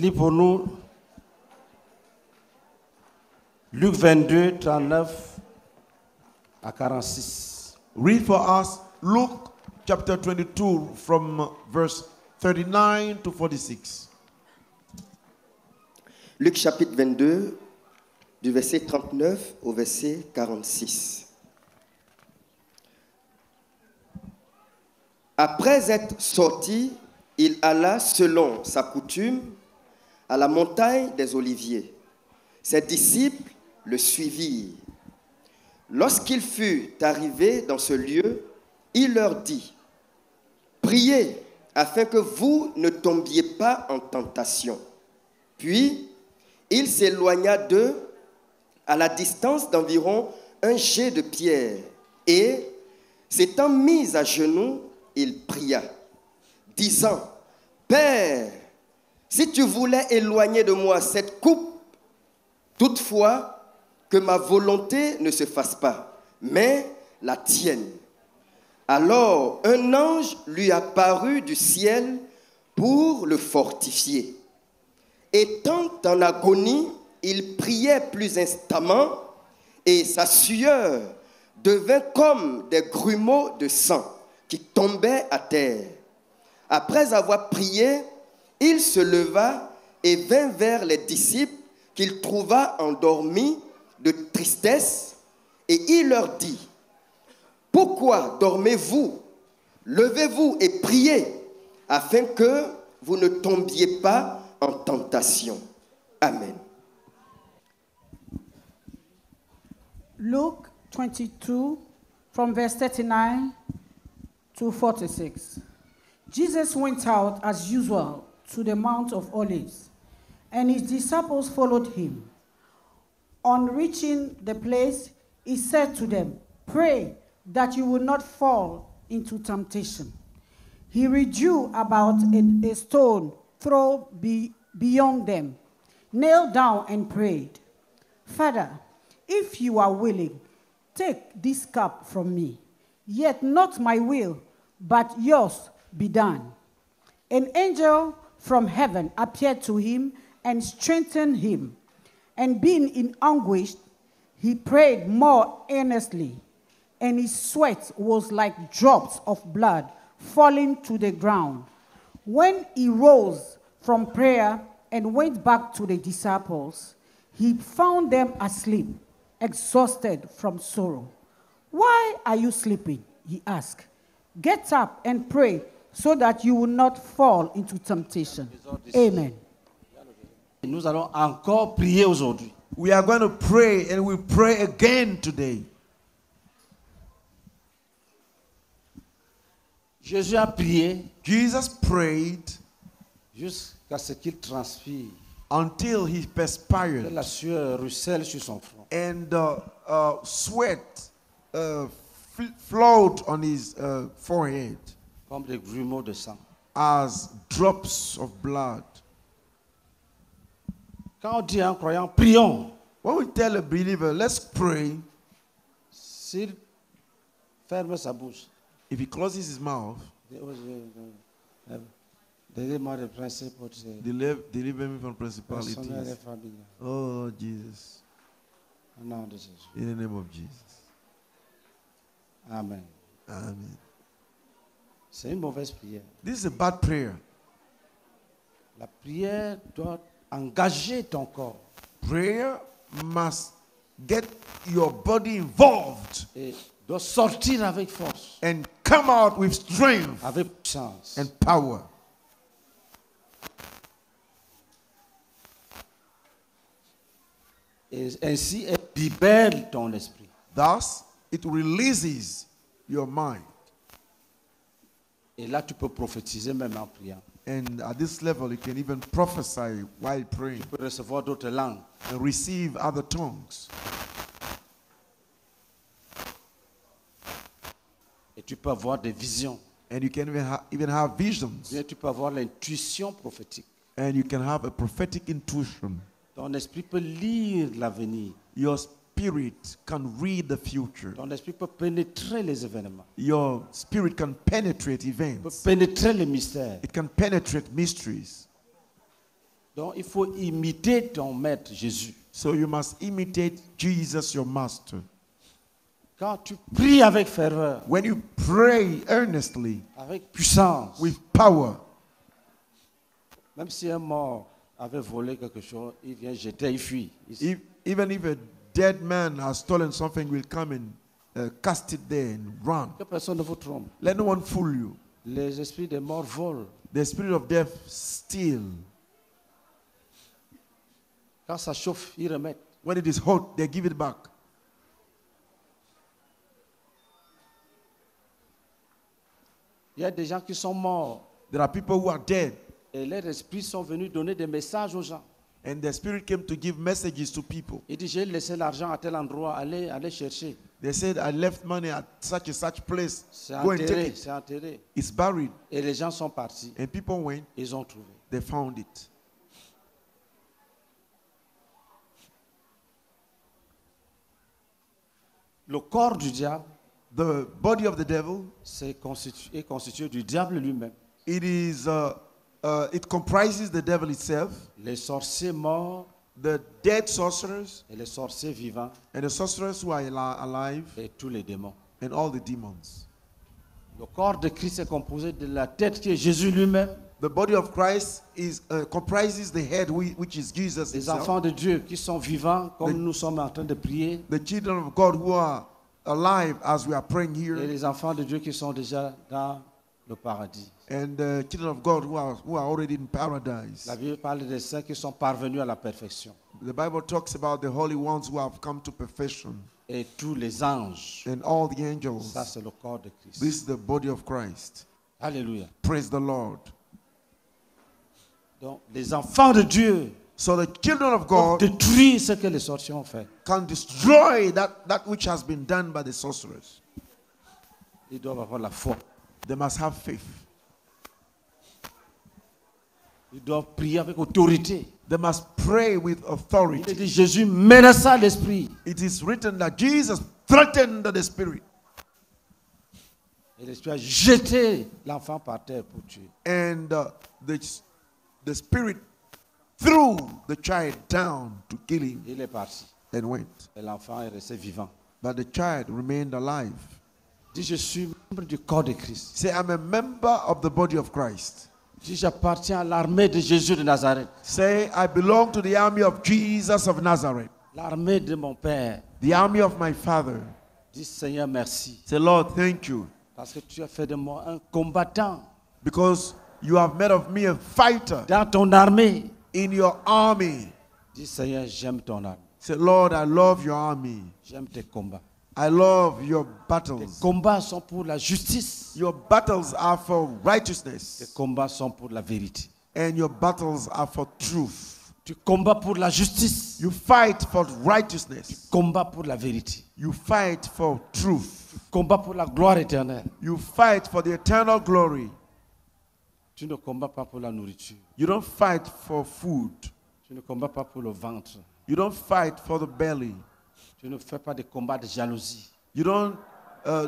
Lis pour nous Luc 22, 39 à 46. Read for us Luke chapter 22 from verse 39 to 46. Luc chapitre 22, du verset 39 au verset 46. Après être sorti, il alla selon sa coutume à la montagne des Oliviers. Ses disciples le suivirent. Lorsqu'il fut arrivé dans ce lieu, il leur dit : priez afin que vous ne tombiez pas en tentation. Puis, il s'éloigna d'eux à la distance d'environ un jet de pierre et, s'étant mis à genoux, il pria, disant : Père, si tu voulais éloigner de moi cette coupe, toutefois, que ma volonté ne se fasse pas, mais la tienne. Alors, un ange lui apparut du ciel pour le fortifier. Étant en agonie, il priait plus instamment et sa sueur devint comme des grumeaux de sang qui tombaient à terre. Après avoir prié, il se leva et vint vers les disciples qu'il trouva endormis de tristesse, et il leur dit : pourquoi dormez-vous? Levez-vous et priez, afin que vous ne tombiez pas en tentation. Amen. Luke 22, from verse 39 to 46. Jesus went out as usual to the Mount of Olives, and his disciples followed him. On reaching the place, he said to them, pray that you will not fall into temptation. He withdrew about a stone throw beyond them, knelt down and prayed, Father, if you are willing, take this cup from me, yet not my will, but yours be done. An angel from heaven appeared to him and strengthened him. And being in anguish, he prayed more earnestly, and his sweat was like drops of blood falling to the ground. When he rose from prayer and went back to the disciples, he found them asleep, exhausted from sorrow. Why are you sleeping? He asked. Get up and pray so that you will not fall into temptation. Amen. Nous allons encore prier aujourd'hui. We are going to pray, and we pray again today. Jésus a prié Jesus prayed jusqu'à ce qu'il transpire. until he Que perspired la sueur ruisselle sur son front. and sweat flowed on his forehead Comme des grumeaux de sang. as drops of blood. Quand on dit à un croyant, prions, When we tell a believer, let's pray, s'il ferme sa bouche, if he closes his mouth, délivre-moi des principes, deliver me from personnels et principalities. familiaux. Oh, Jesus. Au nom de Jésus. In the name of Jesus. Amen. Amen. C'est une mauvaise prière. This is a bad prayer. La prière doit engager ton corps Prayer must get your body involved et doit sortir avec force, and come out with strength avec puissance. and power. Et ainsi, elle libère ton esprit. Thus, it releases your mind. Et là, tu peux prophétiser même en priant. And at this level, you can even prophesy while praying Tu peux recevoir d'autres langues. and receive other tongues. Et tu peux avoir des visions. And you can even have visions. Bien, tu peux avoir l'intuition prophétique. And you can have a prophetic intuition. Ton esprit peut lire l'avenir. Your spirit can read the future. Ton esprit peut pénétrer les événements. Your spirit can penetrate Peut events. pénétrer les mystères. It can penetrate mysteries. Donc il faut imiter ton maître Jésus. So you must imitate Jesus, your master. Quand tu pries avec ferveur, When you pray earnestly, avec puissance, with power, même si un mort avait volé quelque chose, il vient jeter, il fuit. even if a dead man has stolen something, will come and cast it there and run. Que personne ne vous trompe. Let no one fool you. Les esprits des morts volent. The spirit of death steal. Quand ça chauffe, ils remettent. When it is hot, they give it back. Il y a des gens qui sont morts There are people who are dead, et leurs esprits sont venus donner des messages aux gens. and the spirit came to give messages to people. Il dit, j'ai laissé l'argent à tel endroit, allez chercher. They said, I left money at such and such place. C'est Go and take enterré, it. c'est enterré. It's buried. Et les gens sont partis, And people went, ils ont trouvé. they found it. Le corps du diable The body of the devil, est constitué du diable lui-même. it comprises the devil itself, Les sorciers morts the dead sorcerers, et les sorciers vivants and the sorcerers who are alive, et tous les démons. and all the demons. Le corps de Christ est composé de la tête qui est Jésus lui-même, The body of Christ comprises the head, which is Jesus les himself. enfants de Dieu qui sont vivants comme nous sommes en train de prier, The children of God who are alive as we are praying et here, les enfants de Dieu qui sont déjà dans le paradis. and the children of God who are already in paradise. La Bible parle des saints qui sont parvenus à la perfection. The Bible talks about the holy ones who have come to perfection, Et tous les anges, and all the angels. ça c'est le corps de Christ. This is the body of Christ. Alléluia. Praise the Lord. Donc les enfants de Dieu So the children of peuvent God détruire ce que les sorciers ont fait. can destroy that which has been done by the sorcerers. Ils doivent avoir la foi. They must have faith. Ils doivent prier avec autorité. They must pray with Il authority. dit Jésus menaça l'esprit. It is written that Jesus threatened the spirit, Et l'esprit a jeté l'enfant par terre pour tuer. and the spirit threw the child down to kill him Il est parti. and went. Et l'enfant est resté vivant. But the child remained alive. Il dit je suis membre du corps de Christ. Say, I'm a member of the body of Christ. Il dit j'appartiens à l'armée de Jésus de Nazareth. Say, I belong to the army of Jesus of Nazareth, L'armée de mon Père. the army of my Father. Dis Seigneur merci. Say, Lord, thank you, Parce que tu as fait de moi un combattant because you have made of me a fighter dans ton armée. in your army. Dis Seigneur j'aime ton armée. Say, Lord, I love your army. J'aime tes combats. I love your Tes battles. combats sont pour la justice. Your battles are for Tes righteousness, combats sont pour la vérité. and your battles are for truth. Tu combats pour la justice. You fight for righteousness. Combats pour la vérité. You fight for truth. Combats pour la gloire éternelle. You fight for the eternal glory. Tu ne combats pas pour la nourriture. You don't fight for food. Tu ne combats pas pour le ventre. You don't fight for the belly. Tu ne fais pas des combats de jalousie. You don't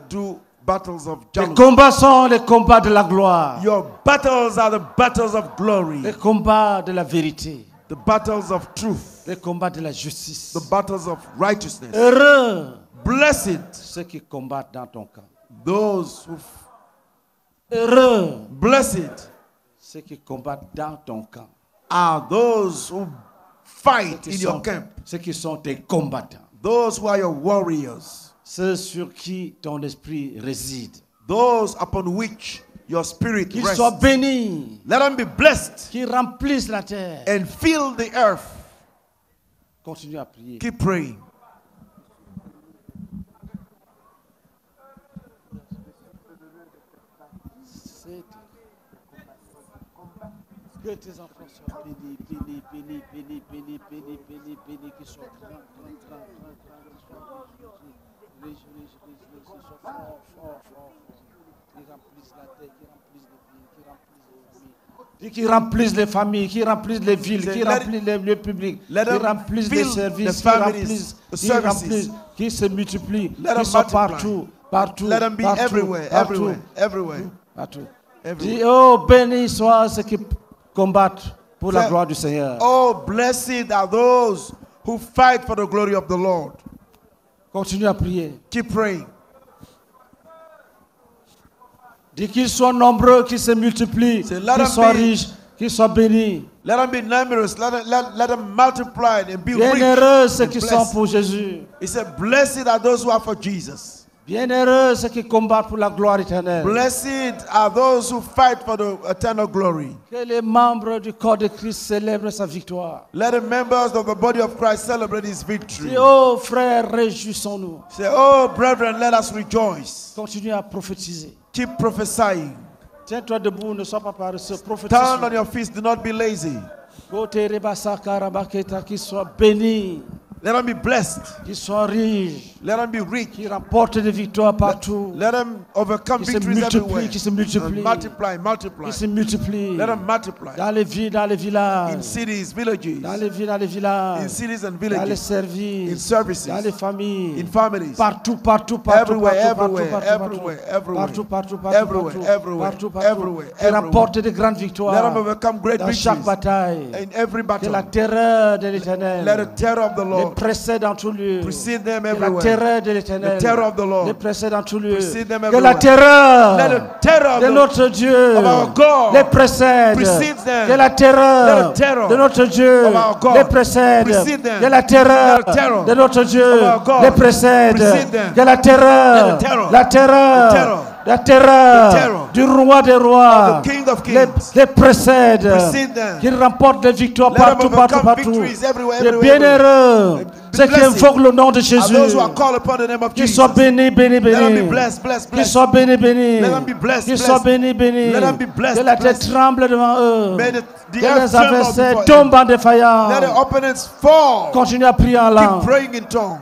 do battles of Les jealousy. combats sont les combats de la gloire. Your battles are the battles of glory, Les combats de la vérité. the battles of truth, Les combats de la justice. the battles of righteousness. Heureux Blessed ceux qui combattent dans ton camp. those who, Heureux blessed ceux qui combattent dans ton camp. are those who fight in your camp, Ceux qui sont tes combattants. those who are your warriors, Ceux sur qui ton esprit réside. those upon which your spirit Qu'ils rests. soient bénis. Let them be blessed Qu'ils remplissent la terre. and fill the earth. Continue à prier. Keep praying. Que tes enfants soient bénis, bénis, bénis, bénis, bénis, bénis, bénis, bénis, qu'ils soient grands, soient forts, forts. Qu'ils remplissent la terre, qu'ils remplissent les familles, qu'ils remplissent les villes, Say, qu'ils let remplissent les lieux publics, let qu'ils them remplissent les fill services, the families, the qu'ils remplissent, services. qu'ils se multiplient, Let them qu'ils soient multiply. partout, Let them be partout, everywhere, partout, everywhere. partout. Everywhere. Dis, oh, béni soit ceux qui combattent pour la gloire du Seigneur. Oh, blessed are those who fight for the glory of the Lord. Continue à prier. Keep praying. Dis qu'ils soient nombreux, qu'ils se multiplient, C'est là qu'ils soient dans- riches, qu'ils soient bénis. Let them be numerous. Let them multiply and be rich. Bienheureux ceux and qui blessed. sont pour Jésus. He said, blessed are those who are for Jesus. Bienheureux ceux qui combattent pour la gloire éternelle. Blessed are those who fight for the eternal glory. Que les membres du corps de Christ célèbrent sa victoire. Let the members of the body of Christ celebrate his victory. Dis, oh frères, réjouissons-nous. Say, oh, brethren, let us rejoice. Continue à prophétiser. Keep prophesying. Tiens-toi debout, ne sois pas paresseux. Prophétise. Stand on your feet. Do not be lazy. Qu'ils soient bénis, Let them be blessed. qu'ils soient riches, Let them be rich. qu'ils remportent des victoires partout. Let them overcome Qui se victories everywhere. multiplient, qui se multiplient. And multiply, multiply. Qu'ils se multiplient. Let them multiply. Dans les villes, dans les In villages. cities, villages. Dans les villes, dans les In villages. cities and Dans les villages. In services. services. Dans les familles. In families. Partout, partout, partout, Everywhere, partout, everywhere, partout, everywhere, partout, everywhere. partout, partout, Everywhere, partout, everywhere, partout, partout, everywhere, qui everywhere. remportent de grandes Let them victoires overcome great dans chaque victories bataille. in every Que battle. la terreur de Let l'Éternel the terror of the les Lord précède dans tout lieu. precede them Que la everywhere. terreur de l'Éternel The terror of the Lord les précède dans tout lieu. precede them Que everywhere. la terreur Let the terror de of notre Dieu of our God les précède. precedes them. Que la terreur Let the terror de notre Dieu of our God les précède. precede them. Que la terreur Let the terror de notre Dieu of our God les précède. precede them. Que la terreur, Let the terror, la terreur, the terror, la terreur the terror du roi des rois of the King of les, Kings les précède. precede them. Qu'il remporte des victoires Let them partout, partout, overcome partout. victories everywhere, Les everywhere, bienheureux, Be ceux qui blessed invoquent le nom de are Jésus, those who are called upon the name of qu'ils Jesus. soient bénis, bénis, Let them be bénis. blessed, blessed, Qu'ils blessed. soient bénis, bénis. Let them be blessed, Qu'ils blessed. soient bénis, bénis. Let them be blessed, Que la terre blessed. tremble devant eux. May the Que earth les tremble adversaires before tombent him. en défaillance. Let the opponents fall. Continue à prier en Keep langue. praying in tongue.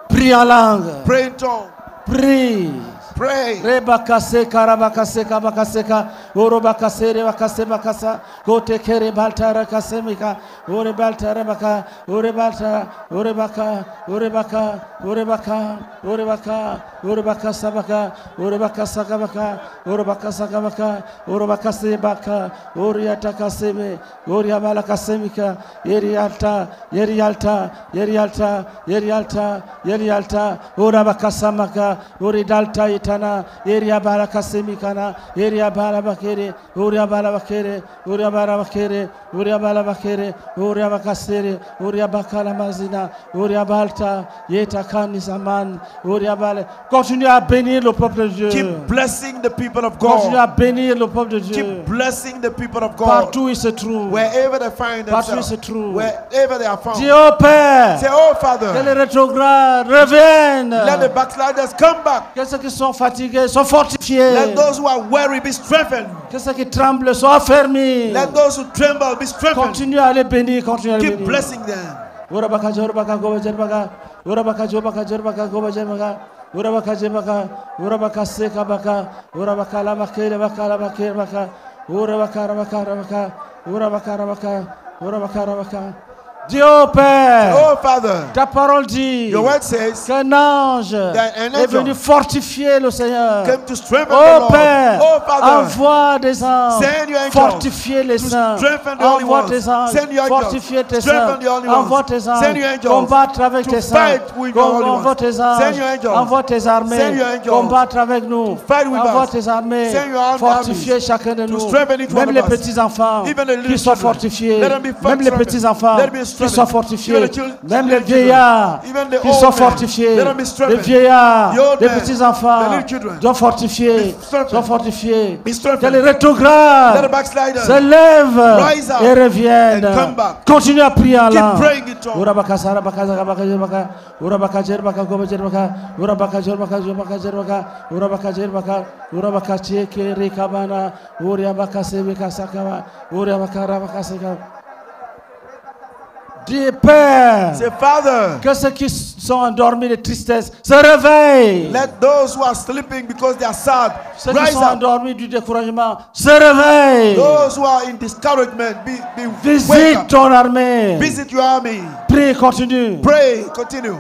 Prie en langue. Pray in tongue. Prie. Pray. Rebakase karabakase kabakaseka orobakase rebakase bakasa kote kere baltara kasemika orebaltara baka orebaltara orebaka orebaka orebaka orebaka orebaka sabaka orebaka sakabaka orebaka sakabaka orebaka sebaka oriata kaseme oriabala kasemika yerialta yerialta yerialta yerialta yerialta orabaka samaka oridalta itana eria bala kasemikana eria bala bakere uria bala bakere uria bala bakere uria bala bakere uria bakasere uria bakala mazina uria balta yeta kanisaman uria bala. Continue à bénir le peuple de Dieu. Keep blessing the people of Continue à God. bénir le peuple de Dieu. Keep blessing the people of God. Partout où il se trouve. Wherever they find Partout où il themselves. se trouve. Wherever they are found. Dis au Père Say, oh que Father, les rétrogrades reviennent. let the backsliders come back. Que ceux qui sont fatigués soient fortifiés. Let those who are weary be strengthened. Que ceux qui tremblent soient affermis. Let those who tremble be strengthened. Continue à les bénir, continue à les Keep bénir. blessing them. Urabaka jorabaka goba jerbaka. Urabaka jobaka jerbaka goba jerbaka. Urabaka jerbaka. Urabaka seka baka. Urabaka la bakere baka la bakere baka. Urabaka rabaka rabaka. Urabaka rabaka. Urabaka rabaka. Dis au Père, Oh Father, ta parole dit your word says, qu'un ange an est venu angel fortifier le Seigneur. came to strengthen the Oh Lord. Père, Oh Father, envoie des anges, send your angels fortifier les to saints, strengthen the holy envoie ones. tes anges, Send your angels, fortifier tes strengthen saints, the holy ones. envoie tes Send your anges, angels combattre avec to tes saints, fight with your holy envoie ones. tes Send your anges, angels. envoie tes Send armées, your angels combattre avec nous, fight with envoie us. tes armées, Send your armed fortifier armies chacun de to nous, strengthen each one même of les us. petits enfants Even the little qui soient children. fortifiés, Let them be même les strengthened. petits enfants Let them be qui strengthened. soient fortifiés, Even the children, même les little children. vieillards Even the qui old sont men. fortifiés, Let them be les strengthened. vieillards, The old les men, petits enfants the little children. doivent fortifier, Be strengthened. doivent fortifier. Be strengthened. Que les Let the rétrogrades backsliders se lèvent rise up et reviennent. and come back. Continue à prier en Keep langue. praying in tongues. Urabaka sarabaka zarabaka jerbaka, urabaka jerbaka goba jerbaka, urabaka jerbaka jerbaka jerbaka, urabaka jerbaka, urabaka cheke rekabana, urabaka sebeka sakaba, urabaka rabaka sekaba. Dis Père, Say, Father, que ceux qui sont endormis de tristesse se réveillent. let those who are sleeping because they are sad Ceux qui rise sont up. endormis du découragement se réveillent. Those who are in discouragement, be wake Visite up. ton armée. Visit your army. Prie, continue. Pray, continue.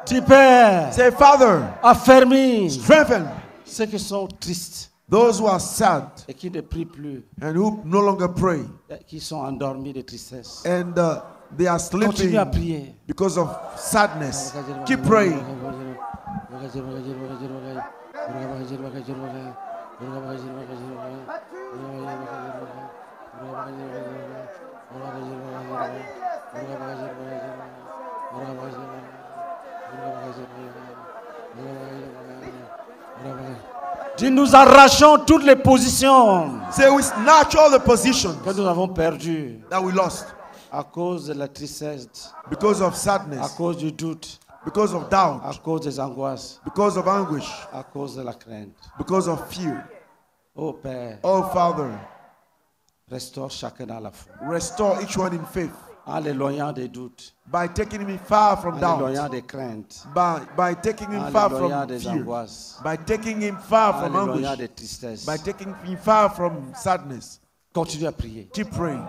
Tu Père, Say, Father, affermis strengthen ceux qui sont tristes those who are sad et qui ne prient plus, and who no longer pray. et qui sont endormis de tristesse. And they are Continue à sleeping prier. because of sadness. Keep praying. Dis, nous arrachons toutes les positions Say, we snatch all the positions que nous avons perdues that we lost à cause de la tristesse, because of à sadness, cause du doute, because of à doubt, cause des angoisses, because of anguish, à cause de la crainte. because of fear. Oh Père, Oh, Father, restaure chacun dans la foi, restore each one in faith en l'éloignant des doutes, by taking me far from en doubt, l'éloignant des craintes, by taking him en far l'éloignant from des fear, angoisses, by taking him far en from l'éloignant anguish, des tristesses. by taking him far from sadness. Continue à prier. Keep praying.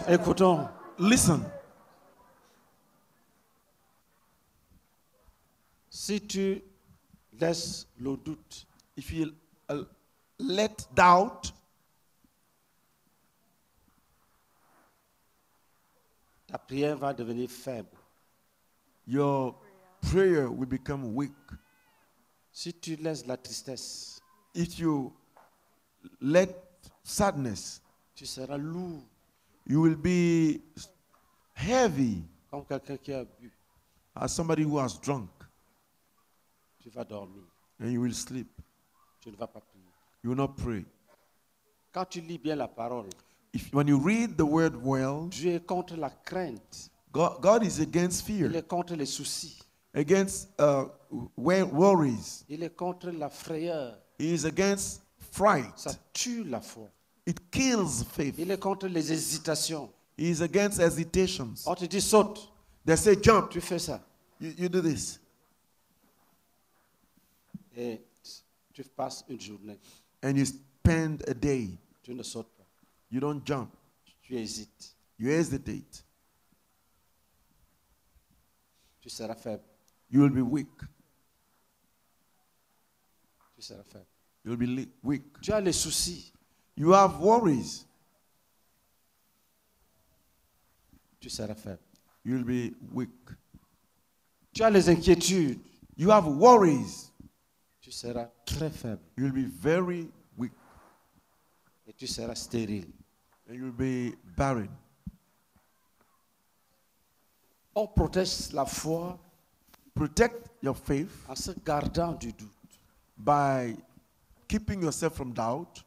Écoutons. Listen. Si tu laisses le doute, If you let doubt, ta prière va devenir faible. your prayer will become weak. Si tu laisses la tristesse, If you let sadness, tu seras lourd you will be heavy comme quelqu'un qui a bu. as somebody who has drunk, Tu vas dormir. and you will sleep. Tu ne vas pas prier. You will not pray. Quand tu lis bien la parole, When you read the word well, Dieu est contre la crainte. God is against Il fear, est contre les soucis. against worries. Il est contre la frayeur. He is against fright. Ça tue la foi. It kills faith. Il est contre les hésitations. He is against hesitations. On te dit saute, They say jump. tu fais ça. You do this. Et tu passes une journée. And you spend a day. Tu ne sautes pas. You don't jump. Tu hésites. You hesitate. Tu seras faible. You will be weak. Tu seras faible. You will be weak. Tu as les soucis. You have worries. Tu seras faible. You will be weak. Tu as les inquiétudes. You have worries. Tu seras très faible. You will be very weak. Et tu seras stérile. And you will be barren. On protège la foi Protect your faith en se gardant du doute. by keeping yourself from doubt.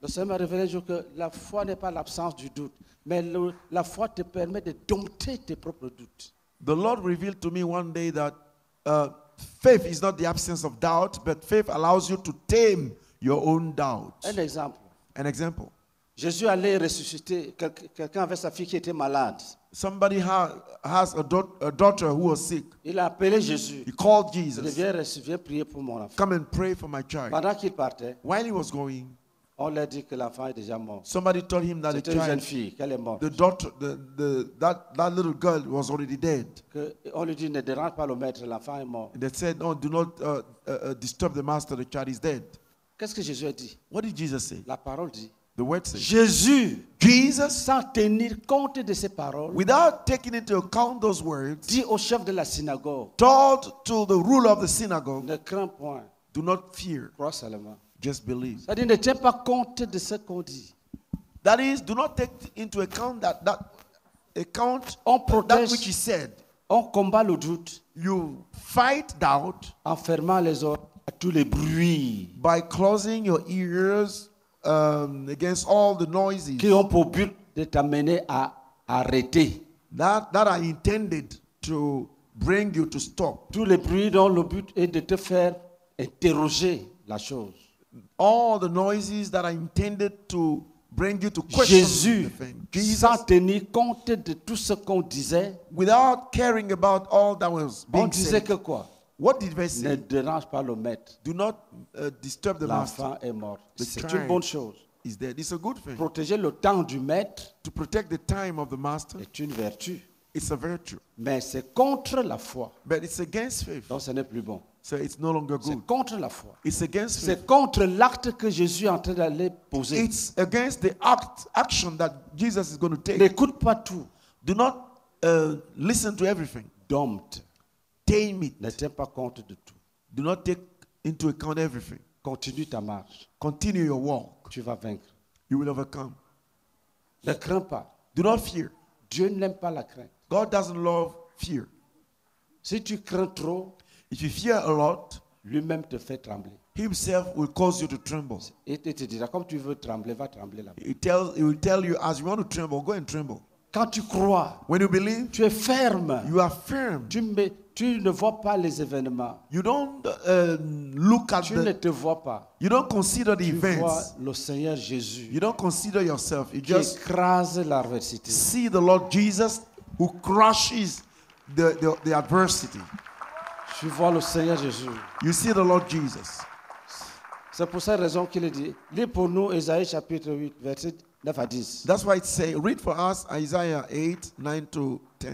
Le Seigneur m'a révélé un jour que la foi n'est pas l'absence du doute, mais la foi te permet de dompter tes propres doutes. The Lord revealed to me one day that faith is not the absence of doubt, but faith allows you to tame your own doubt. Un exemple. An example. Jésus allait ressusciter, quelqu'un avait sa fille qui était malade. Somebody has a daughter who was sick. Il a appelé Jésus. He called Il dit, Jesus. viens prier pour mon enfant. Come and pray for my child. Pendant qu'il partait, While he was going, on lui a dit que l'enfant est déjà mort. somebody told him that the C'était une jeune child, fille, qu'elle est morte. the daughter, that little girl was already dead. On lui dit, ne dérange pas le maître, l'enfant est mort. And they said, no, do not disturb the master, the child is dead. Qu'est-ce que Jésus a dit? What did Jesus say? La parole dit. The word says, Jésus, Jesus, sans tenir compte de ces paroles, without taking into account those words, dit au chef de la synagogue, told to the ruler of the synagogue, ne crains point, do not fear, crois seulement. just believe. C'est-à-dire, ne tiens pas compte de ce qu'on dit. That is, do not take into account that On that protège, which he said. on combat le doute You fight doubt en fermant les oreilles à tous les bruits by closing your ears against all the noises qui ont pour but de t'amener à arrêter. that are intended to bring you to stop. Tous les bruits dont le but est de te faire interroger la chose. All the noises that are intended to bring you to question Jésus, the thing. Jesus, sans tenir compte de tout ce qu'on disait, without caring about all that was on being disait said, que quoi? what did they Ne say? dérange pas le maître. Do not disturb the master. L'enfant est mort. The C'est child une bonne chose. is dead. It's a good thing. Protéger le temps du maître To protect the time of the master, est une vertu. it's a virtue. Mais c'est contre la foi. But it's against faith. Donc ce n'est plus bon. So it's no longer good. C'est contre la foi. It's against faith. C'est contre l'acte que Jésus est en train d'aller poser. It's against the action that Jesus is going to take. N'écoute pas tout. Do not listen to everything. Dompte. Tame it. Ne tiens pas compte de tout. Do not take into account everything. Continue ta marche. Continue your walk. Tu vas vaincre. You will overcome. Ne crains pas. Do not fear. Dieu n'aime pas la crainte. God doesn't love fear. Si tu crains trop, If you fear a lot, lui-même te fait trembler. He Himself will cause you to tremble. Et il te dira, comme tu veux trembler, va trembler là-bas. He will tell you, as you want to tremble, go and tremble. Quand tu crois, When you believe, tu es ferme. you are firm. Tu ne vois pas les événements. You don't look at Tu ne te vois pas. you don't consider the Tu vois events. le Seigneur Jésus You don't consider yourself. You qui just écrase l'adversité. see the Lord Jesus who crushes the adversity. Tu vois le Seigneur Jésus. You see the Lord Jesus. C'est pour cette raison qu'il dit, lis pour nous Ésaïe chapitre 8, verset 9 à 10. That's why it says, read for us Isaiah 8, 9 to 10.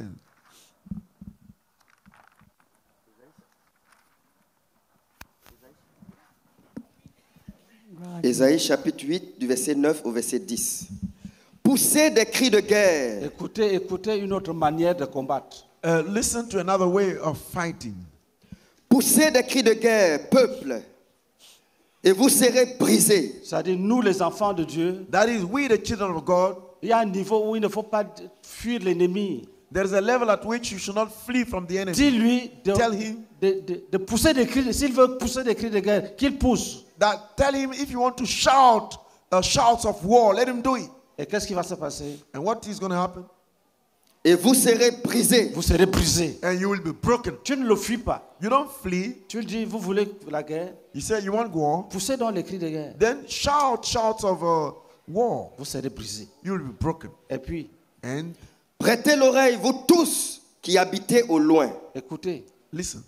Ésaïe chapitre 8 du verset 9 au verset 10. Poussez des cris de guerre. Écoutez une autre manière de combattre. Listen to another way of fighting. Poussez des cris de guerre, peuple, et vous serez brisés. C'est-à-dire, nous les enfants de Dieu, That is, we the children of God, il y a un niveau où il ne faut pas fuir l'ennemi. there is a level at which you should not flee from the enemy. Dis-lui Tell him de pousser des cris, s'il veut pousser des cris de guerre, qu'il pousse. tell him if you want to shout shouts of war, let him do it. Et qu'est-ce qui va se passer? And what is going to happen? Et vous serez brisés. Vous serez brisés. And you will be broken. Tu ne le fuis pas. You don't flee. Tu lui dis, vous voulez la guerre? You say you want war. Poussez donc les cris de guerre. Then shout shouts of war. Vous serez brisés. You will be broken. Et puis, And Prêtez l'oreille, vous tous qui habitez au loin. écoutez, listen.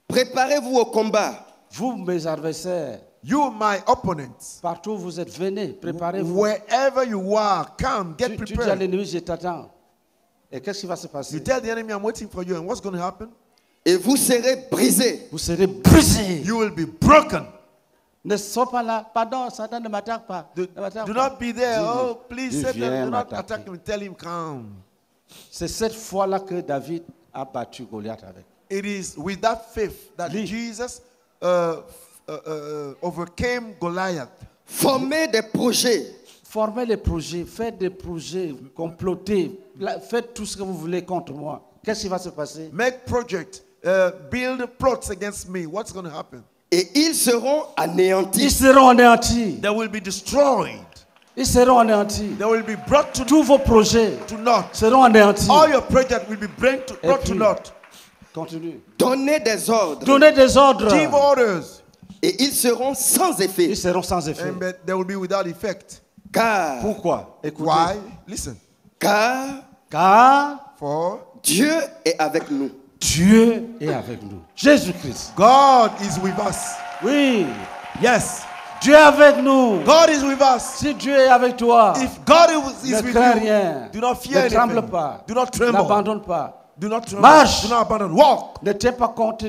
Préparez-vous au combat. vous mes adversaires, You, my opponents, partout où vous êtes, venez, préparez-vous. wherever you are, come, get Tu dis à prepared. l'ennemi, je t'attends. Et qu'est-ce qui va se You passer? tell the enemy, I'm waiting for you. And what's going to happen? Et vous serez brisés. Vous serez brisés. You will be broken. Ne sois pas là. Pardon, Satan ne m'attaque pas. Do, Ne m'attaque do pas. not be there. Dis-lui, Oh, please, Dieu Satan, vient do not m'attaquer. attack him. Tell him, come. C'est cette fois-là que David a battu Goliath avec. It is with that faith that Lis. Jesus overcame Goliath. Formez des projets. Formez les projets, faites des projets, complotez, faites tout ce que vous voulez contre moi. Qu'est-ce qui va se passer? Make project, build plots against me. What's going to happen? Et ils seront Ils anéantis. seront anéantis. They will be destroyed. Ils seront anéantis. They will be brought Tous vos projets to naught. seront anéantis. All your projects will be brought to puis, naught. Continue. Donnez des ordres. Donnez des ordres. Give orders, Et ils seront sans effet. Ils seront sans effet. and but they will be without effect. Car, Pourquoi? Écoutez. Why? Listen. car Car For Dieu est avec nous. Dieu est avec nous. Jésus-Christ. God is with us. Oui. Yes. Dieu est avec nous. God is with us. Si Dieu est avec toi, If God is ne with crains you, rien. do not fear Ne tremble anything. pas. Do not tremble. N'abandonne pas. Do not tremble. Marche. Do not abandon. Walk. Ne tiens pas compte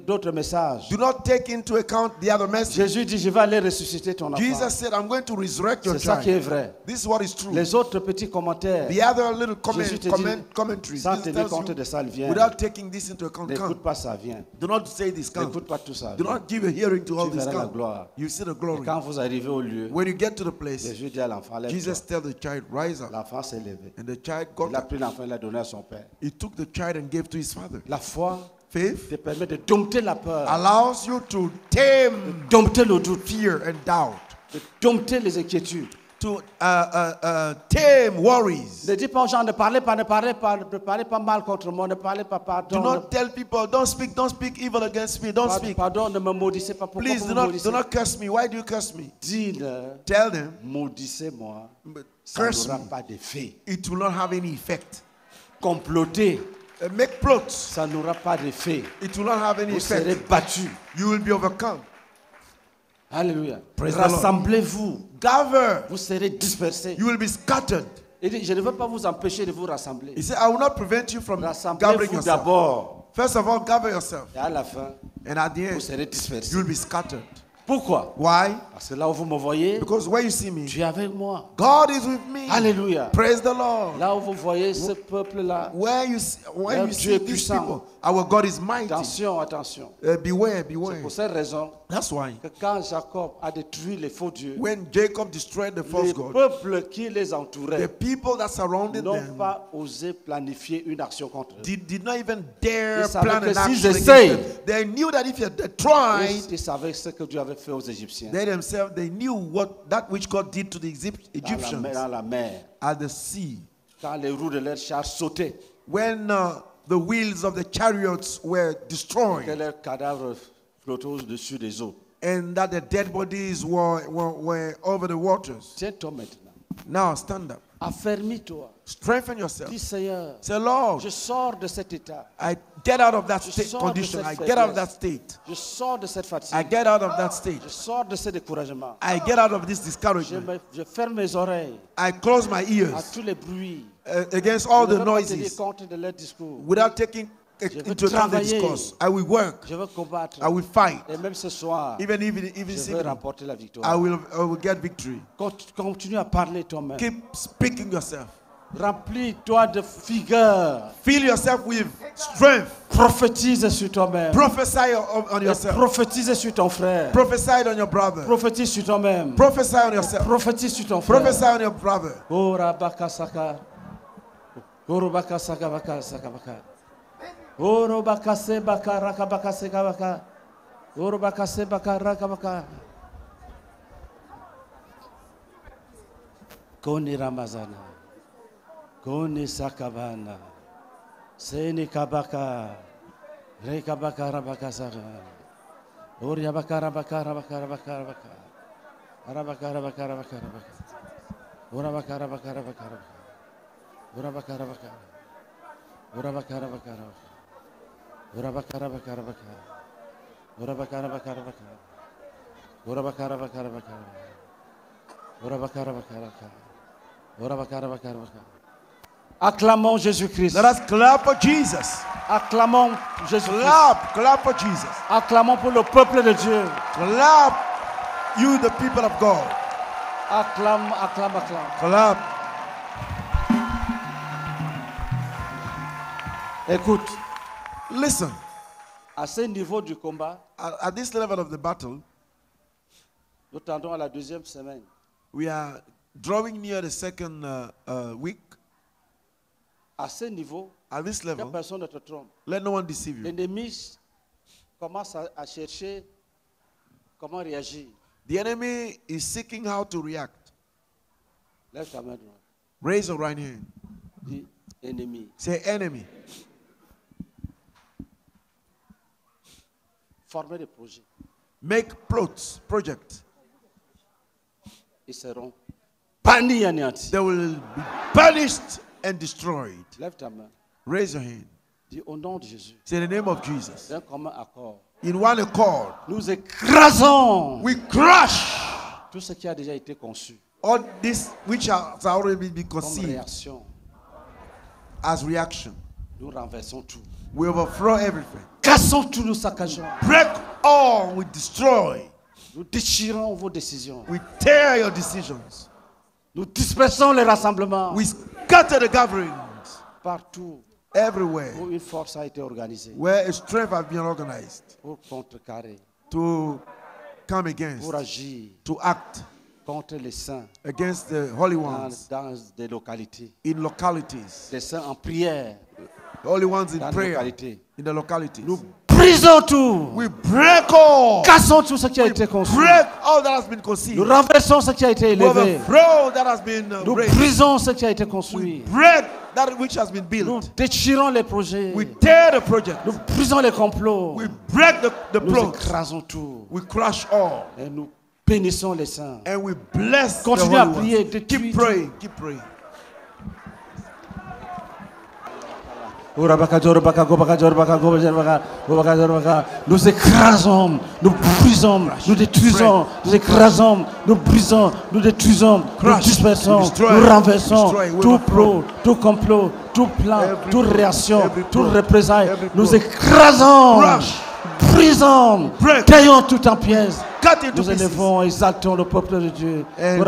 d'autres messages. Do not take into account the other message. Jésus dit, je vais aller ressusciter ton enfant. Jesus said, I'm going to resurrect your C'est ça qui est child. vrai. This is what is true. Les autres petits commentaires, The other little Jésus te dit, commentaries. sans Jesus tenir tells compte you, de ça, elle vient. without taking this into account, N'écoute come. pas ça, viens. Do not say this, come. N'écoute pas tout ça. Do viens. not give a hearing to all Tu this, verras la come. gloire. You see the Et glory. quand vous arrivez au lieu, When you get to the place, Jésus dit à l'enfant, lève-toi. Jesus tell the child, rise up. L'enfant s'est levé. And the child Il got a up. pris l'enfant, il l'a donné à son père. He took the child and gave to his father. La foi Faith te permet de dompter la peur, allows you to tame dompter le doute, fear and doubt, de dompter les inquiétudes. to tame worries. Ne dis pas aux gens, ne parlez pas mal contre moi, ne parlez pas, Do pardon. not tell people, don't speak evil against me. Don't speak. Pardon, ne me maudissez pas. Pourquoi Please vous do me not, maudissez? do not curse me. Why do you curse me? Dis-le, Tell them, maudissez-moi. but Ça curse n'aura me. pas d'effet. It will not have any effect. Comploter, Make plots. ça n'aura pas d'effet. It will not have any Vous serez effect. battus. You will be overcome. Alléluia. Praise the Lord. Rassemblez-vous. Gather. Vous serez dispersés. You will be scattered. Il dit, je ne veux pas vous empêcher de vous rassembler. He said, I will not prevent you from gathering Rassemblez-vous yourself. d'abord. First of all, gather yourself. Et à la fin, And at the vous end, serez dispersés. you will be scattered. Pourquoi? Why? Parce que là où vous me voyez, Because where you see me, Dieu est avec moi. God is with me. Alléluia. Praise the Lord. Là où vous voyez ce peuple-là, When you see Dieu these est puissant. people, our God is mighty. attention, attention. Beware, C'est beware. pour cette raison That's why que quand Jacob a détruit les faux dieux, when Jacob destroyed the les false god, peuples qui les the entouraient people that surrounded n'ont them pas osé planifier une action contre eux. did not even dare Ils savaient plan que an s'ils action against essayent, them. They knew that if they tried, Ils savaient ce que Dieu avait fait aux Égyptiens they themselves, they knew that which God did to the Egyptians dans la mer. at the sea. Quand les roues de leurs chars sautaient, When the wheels of the chariots were que destroyed leurs cadavres flottaient au-dessus des eaux. and that the dead bodies were over the waters. Tiens-toi maintenant. Now stand up. Affermis-toi. Strengthen yourself. Dis Seigneur, Say, Lord, je sors de cet état. I get out of that Je state sors de condition. cette I get out of that faiblesse. state. Je sors de cette I fatigue. get out of that state. Je sors de ce découragement. I get out of this Je, discouragement. je ferme mes oreilles I close my à ears tous les bruits. against all Je ne the veux pas tenir noises compte de leurs discours. without taking Je veux into account the travailler. discourse. I will work. Je veux combattre. I will fight. Et même ce soir, Even je this veux evening, remporter la victoire. I will get victory. Continue à parler toi-même. Keep speaking yourself. Remplis-toi de vigueur. Fill yourself with strength. Prophétise sur toi-même. Prophesy on Et yourself. prophétise sur ton frère. Prophesy on your brother. Prophétise sur toi-même. Prophesy on yourself. Prophétise sur ton frère. Prophesy on your brother. Ora bakasaka. Oro bakasaka bakasaka baka. Oro bakase bakaraka bakaseka baka. Oro bakase bakaraka baka. Koni Ramazana. Koni Sakabana. Seni Kabaka. Reka Bakara Bakasaka. Oria Bakara Bakara Bakara Bakara Bakara. Arabakara Bakara Bakara Bakara. Ora Bakara Bakara Bakara. Ora Bakara Bakara. Ora Bakara Bakara. Ora Bakara Bakara Bakara. Ora Bakara Bakara Bakara. Ora Bakara Bakara Bakara. Ora Bakara Bakara Bakara. Ora Bakara Bakara Bakara. Acclamons Jésus-Christ. Let us clap for Jesus. Acclamons Jésus-Christ. Clap for Jesus. Acclamons pour le peuple de Dieu. Clap, you the people of God. Acclame, acclame, acclame. Clap. Écoute, Listen, à ce niveau du combat, at this level of the battle, nous tendons à la deuxième semaine. we are drawing near the second week. À ce niveau, At this que level, personne ne te trompe. let no one deceive you. L'ennemi commence à chercher comment réagir. The enemy is seeking how to react. Lève ta main droite. Raise your right hand. Dis ennemi. Say enemy. Former des projets. Make plots, projects. Ils seront bannis et anéantis. They will be banished and destroyed. Lève ta main. Raise your hand. Dis au nom de Jésus. Say the name of Jesus. D'un commun accord. In one accord, Nous écrasons we crush tout ce qui a déjà été conçu all this which has already been comme conceived réaction. as reaction. Nous renversons tout. We overthrow everything. Cassons tout, nous saccageons. Break all, we destroy. Nous déchirons vos décisions. We tear your decisions. Nous dispersons les rassemblements We scatter the gatherings partout everywhere où une force a été organisée where a strength has been organized pour contrecarrer, to come against, pour agir to act contre les saints against the holy dans, ones dans des localités. in localities, Les saints en prière the holy ones in dans des prayer localités. in the localities. Nous brisons tout. We break all, Cassons tout ce qui a été conçu. break all that has been Nous conceived. renversons ce qui a été We élevé. overthrow that has been Nous raised. brisons ce qui a été We construit. break that which has been Nous built. déchirons les projets. We tear the project. Nous brisons les complots. We break the Nous plots. écrasons tout. We crush all. Et nous bénissons les saints. And we bless the Continue à holy prier, ones. détruis Keep tout. praying. Keep praying. Nous écrasons, nous brisons, nous détruisons, nous écrasons, nous brisons, nous détruisons, nous Crush, dispersons, destroy, nous renversons destroy, we tout overthrow. plot, tout complot, tout plan, Every toute plot, réaction, every toute plot, représailles. every Nous plot. écrasons, Crush, brisons, break, taillons tout en pièces. cut into Nous pieces. élevons, exaltons le peuple de Dieu. And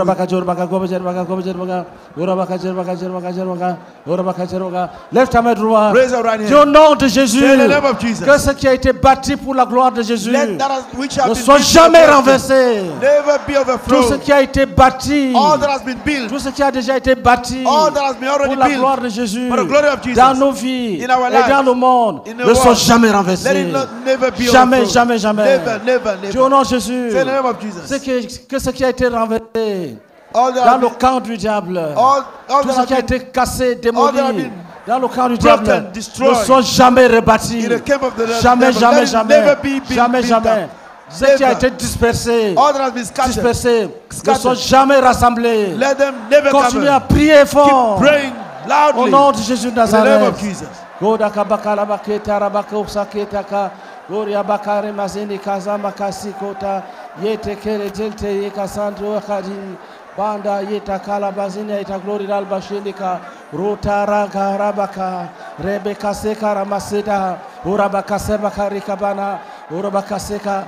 Lève ta main droite. Raise your right hand. Dis au nom de Jésus. Say in the name of Jesus. Que ce qui a été bâti pour la gloire de Jésus Let that which has ne been soit built jamais against renversé. them never be Tout ce overthrown. qui a été bâti, All that has been built, tout ce qui a déjà été bâti all that has been pour already la built, gloire de Jésus for the glory of Jesus, dans nos vies in our et dans lives, le monde in the ne soit world, jamais let renversé. it not, never be Jamais, overthrown. jamais, jamais. Never, never, Dis au never. nom de Jésus. Say in the name of Jesus. Que ce qui a été renversé All that dans has le been, camp du diable, all tout that ce has qui a been été cassé, all that démoli have been dans le camp du broken, diable, ne destroyed soit jamais rebâti. in the camp of the Jamais, devil, jamais, let it jamais. never be built, Jamais, built jamais. up. Ce qui a Never. été dispersé, All that has been scattered, dispersé, ne Scattered. soit jamais rassemblé. let them never Continue à come. prier fort. Keep praying Au loudly nom de Jésus de in the name Nazareth. of Jesus. Godaka bakala baketa rabaka usaketa ka Goria bakare mazini kaza makasi kota yete kere jelte yeka sandro akadini banda yeta kala bazini yeta glory dal bashindika rotara garabaka rebeka seka ramaseda urabaka sebaka rikabana urabaka seka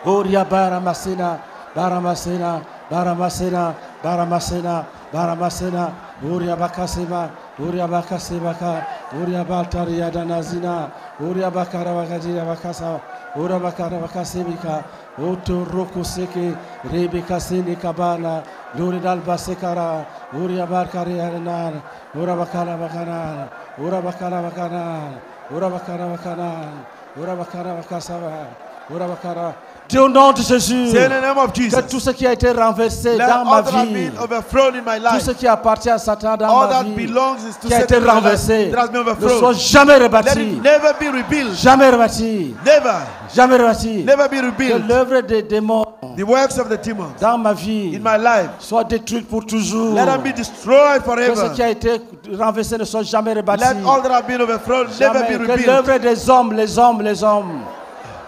Goria baramasina baramasina baramasina baramasina baramasina Uria bakasema Uria bakasebaka Uria baltaria danazina Uria bakara bakajira bakasa Uria bakara bakasebika Oto roko seke Rebeka sene kabana Lori dal basekara Uria bakari aranar Uria bakara bakana Uria bakara bakana Uria bakara bakana Uria bakara bakasaba Uria bakara. Dis au nom de Jésus Say in the name of que Jesus. tout ce qui a été renversé Let dans ma all that has vie, been overthrown in my tout life, ce qui appartient à Satan dans all ma that vie, belongs to qui a été Satan in my life, renversé, that has been ne soit overthrown, jamais let rebâti, it never be rebuilt. jamais rebâti, Never, jamais rebâti. never be Que rebuilt. l'œuvre des démons The works of the demons dans ma vie in my life, soit détruite pour toujours. let them be destroyed Que ce forever. qui a été renversé ne soit jamais rebâti. Let all that have been overthrown never Jamais. be Que rebuilt. l'œuvre des hommes,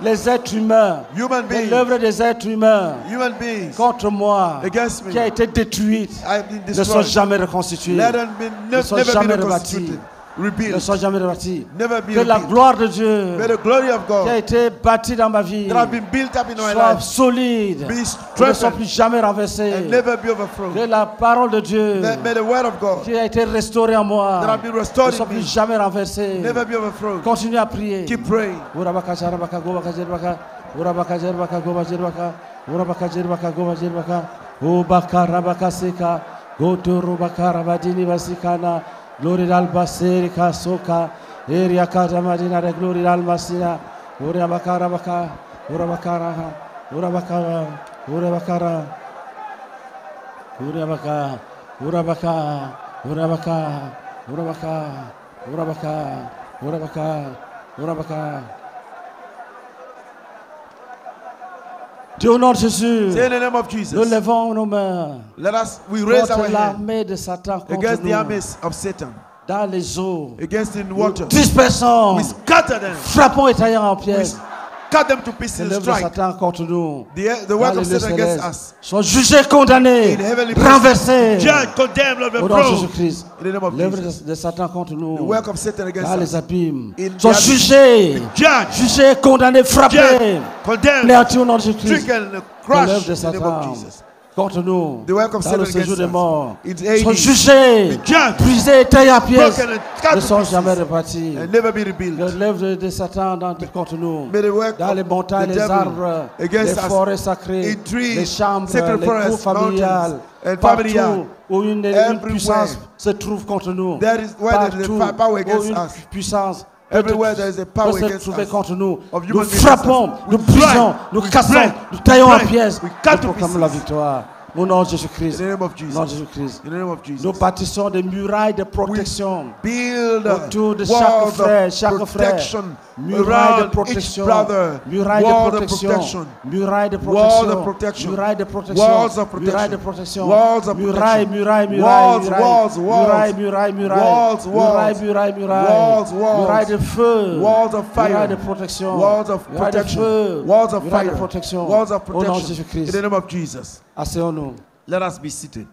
les êtres humains, Human que beings, l'œuvre des êtres humains human beings contre moi, against me, qui a été détruite, I've been ne soit destroyed. jamais reconstituée. Let them be Ne soit never jamais be rebâti. reconstituted, Ne rebuilt, soit jamais rebâti. never be Que la rebuilt. gloire de Dieu May the glory of qui a God été bâtie dans ma vie that have been built up in my soit life solide, be ne soit strengthened plus jamais renversée. and never be Que overthrown. la parole de Dieu May the word of God qui a été restaurée en moi that have been ne restored soit in plus me jamais renversée. never be overthrown. Continue à prier. Keep praying. Urabaka jarabaka gobaka jerbaka urabaka jerbaka goba jerbaka urabaka jerbaka goba jerbaka ubaka rabaka seka goto rubaka rabadini basikana glory dal baseri kasoka area kata madina de glory dal masina urabaka rabaka urabaka urabaka urabaka urabaka urabaka urabaka urabaka urabaka urabaka urabaka Dis au nom de Jésus. Say in the name of Nous Jesus. levons nos mains We raise our contre hand l'armée de Satan, contre against the nous, armies of Satan, dans les eaux. against in water. Dispersons, We scatter them. frappons et taillons en We pièces. cut them to Les pieces and œuvres de strike. Satan contre nous. The Dans work les of lieux Satan against célestes us. sont jugés, condamnés, In heavenly places. renversés. Judge, condemn, Lord, Au and nom de thrown. Jésus-Christ. In the name of L'œuvre Jesus. de Satan contre nous. The work of Satan against Dans us. les abîmes. In Sont the abyss. jugés, Judge, jugés, condamnés, frappés. judge, condemn, Anéantis au nom de Jésus-Christ. stricken, L'œuvre crushed de in the name Satan of Jesus. contre nous. The work of Dans Satan le séjour against des us. morts. It's Sont Hades. jugés, Judge, brisés, taillés à pièces. broken and cut Ne to sont pieces jamais repartis. and never be rebuilt. L'œuvre de Satan contre nous. May the work Dans les of montagnes, the les devil arbres, against les us, forêts sacrées, in trees, les chambres, sacred les cours forests, familiales, mountains, and family yard. partout où une Everywhere. puissance se trouve contre nous. That is where there is a Partout power où against une us. puissance Everywhere there is a power peut se against trouver us. contre nous. Of Nous human beings frappons, against us. nous We brisons, break, nous we cassons, break, nous taillons we en break, pièces. we cut Nous to proclamons la pieces. victoire. Au nom de In Jésus-Christ. the name of Au nom de Jesus. Jésus-Christ. In the name of Nous Jesus. bâtissons des murailles de protection Build autour de chaque walls frère, of chaque frère. protection Muraille de around each protection, brother. muraille de Wall of protection, protection. muraille de Walls protection, of protection. muraille de protection, Walls of muraille de protection. protection, Walls of muraille, protection. muraille, muraille, Walls, muraille, walls, muraille, walls. muraille, muraille, Walls, muraille, walls. muraille, muraille, Walls, walls. muraille de feu, Walls of fire. muraille de protection, Walls of muraille de protection. feu, Walls of muraille de fire. protection, Walls of au nom de protection. In Jésus-Christ. the name of Jesus. Asseyons-nous. Let us be seated.